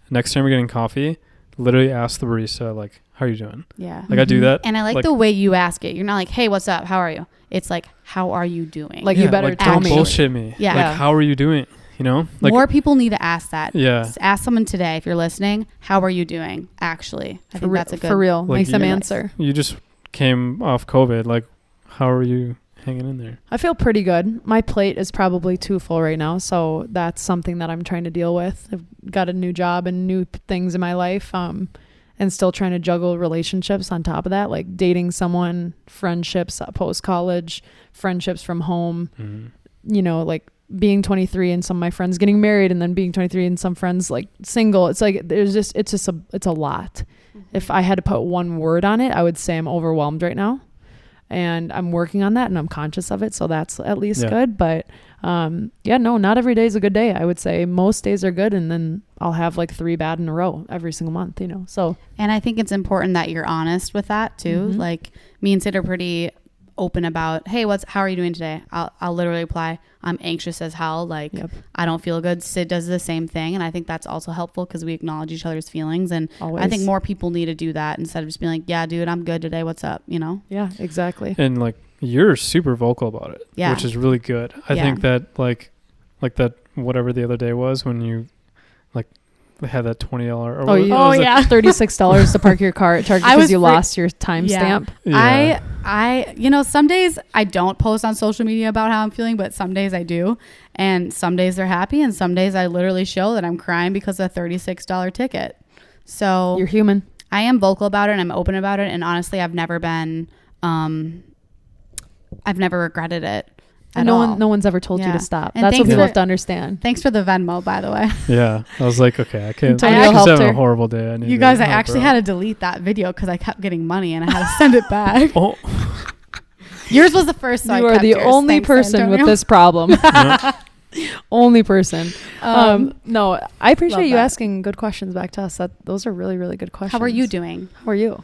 next time you're getting coffee, literally ask the barista, how are you doing? Yeah. I do that. And I like the way you ask it. You're not like, hey, what's up? How are you? It's like, how are you doing? You better tell me. Don't bullshit me. Yeah. How are you doing? You know? More people need to ask that. Yeah. Just ask someone today, if you're listening, how are you doing? Actually, I think that's a good. For real. Make them answer. You just came off COVID. How are you hanging in there? I feel pretty good. My plate is probably too full right now, so that's something that I'm trying to deal with. I've got a new job and new things in my life, and still trying to juggle relationships on top of that, like dating someone, friendships post-college, friendships from home, being 23 and some of my friends getting married, and then being 23 and some friends single. It's it's a lot. Mm-hmm. If I had to put one word on it, I would say I'm overwhelmed right now. And I'm working on that and I'm conscious of it. So that's at least good. But not every day is a good day. I would say most days are good. And then I'll have 3 bad in a row every single month, so. And I think it's important that you're honest with that too. Mm-hmm. Me and Syd are pretty open about, hey, how are you doing today? I'll literally reply, I'm anxious as hell. I don't feel good. Syd does the same thing. And I think that's also helpful because we acknowledge each other's feelings. And always. I think more people need to do that instead of just being like, yeah, dude, I'm good today. What's up? Yeah, exactly. And you're super vocal about it, which is really good. I think that that whatever the other day was when you had that $20 $36 to park your car at Target because you lost your timestamp. Yeah. I some days I don't post on social media about how I'm feeling, but some days I do, and some days they're happy, and some days I literally show that I'm crying because of a $36 ticket. So you're human. I am vocal about it and I'm open about it, and honestly, I've never regretted it. No one's ever told you to stop. And that's what people have to understand. Thanks for the Venmo, by the way. Yeah. I was like, okay, I can't. I was having a horrible day. I actually had to delete that video because I kept getting money and I had to send it back. Oh. Yours was the first. So you are the only person with this problem. Only person. No, I appreciate you asking good questions back to us. Those are really, really good questions. How are you doing? How are you?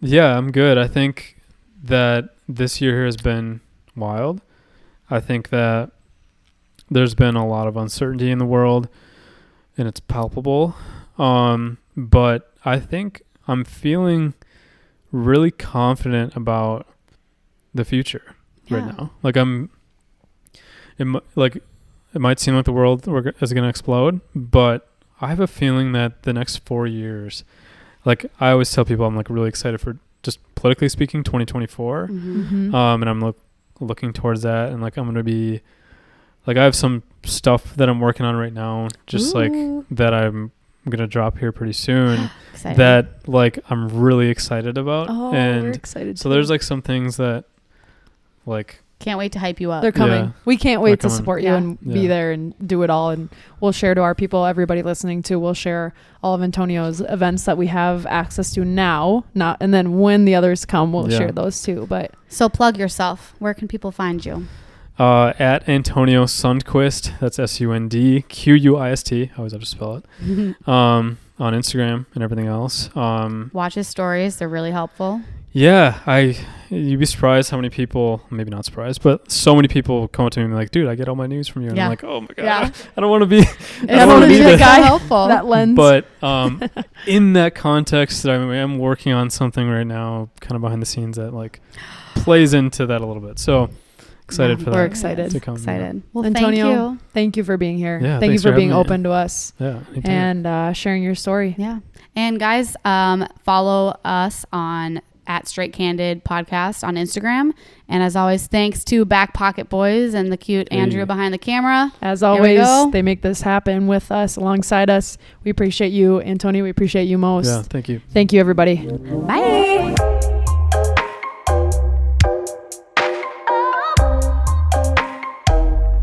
Yeah, I'm good. I think that this year has been wild. I think that there's been a lot of uncertainty in the world and it's palpable. But I think I'm feeling really confident about the future right now. It might seem like the world is going to explode, but I have a feeling that the next 4 years, I always tell people I'm really excited for, just politically speaking, 2024. Mm-hmm. And I'm looking towards that, and I'm going to be I have some stuff that I'm working on right now, just that I'm going to drop here pretty soon that I'm really excited about. And we're excited so there's some things that Can't wait to hype you up. They're coming. Yeah. We can't wait to support you and Yeah. be there and do it all. And we'll share to our people, everybody listening to, we'll share all of Antonio's events that we have access to now. And then when the others come, we'll share those too. But so plug yourself. Where can people find you? At Antonio Sundquist. That's SUNDQUIST. I always have to spell it. On Instagram and everything else. Watch his stories. They're really helpful. Yeah, you'd be surprised how many people, maybe not surprised, but so many people come up to me and be like, dude, I get all my news from you. And I'm like, oh my God, I don't want to be, I don't want to be the guy helpful. That lens. But in that context, I'm working on something right now, kind of behind the scenes that like plays into that a little bit. So excited for that. We're excited. To come, excited. Well, Antonio, thank you for being here. Yeah, thank you for being open to us. Yeah, and sharing your story. Yeah. And guys, follow us on at Straight Candid Podcast on Instagram. And as always, thanks to Back Pocket Boys and the cute Andrew behind the camera. As always, they make this happen with us, alongside us. We appreciate you, Antonio. We appreciate you most. Yeah, thank you. Thank you, everybody. Bye.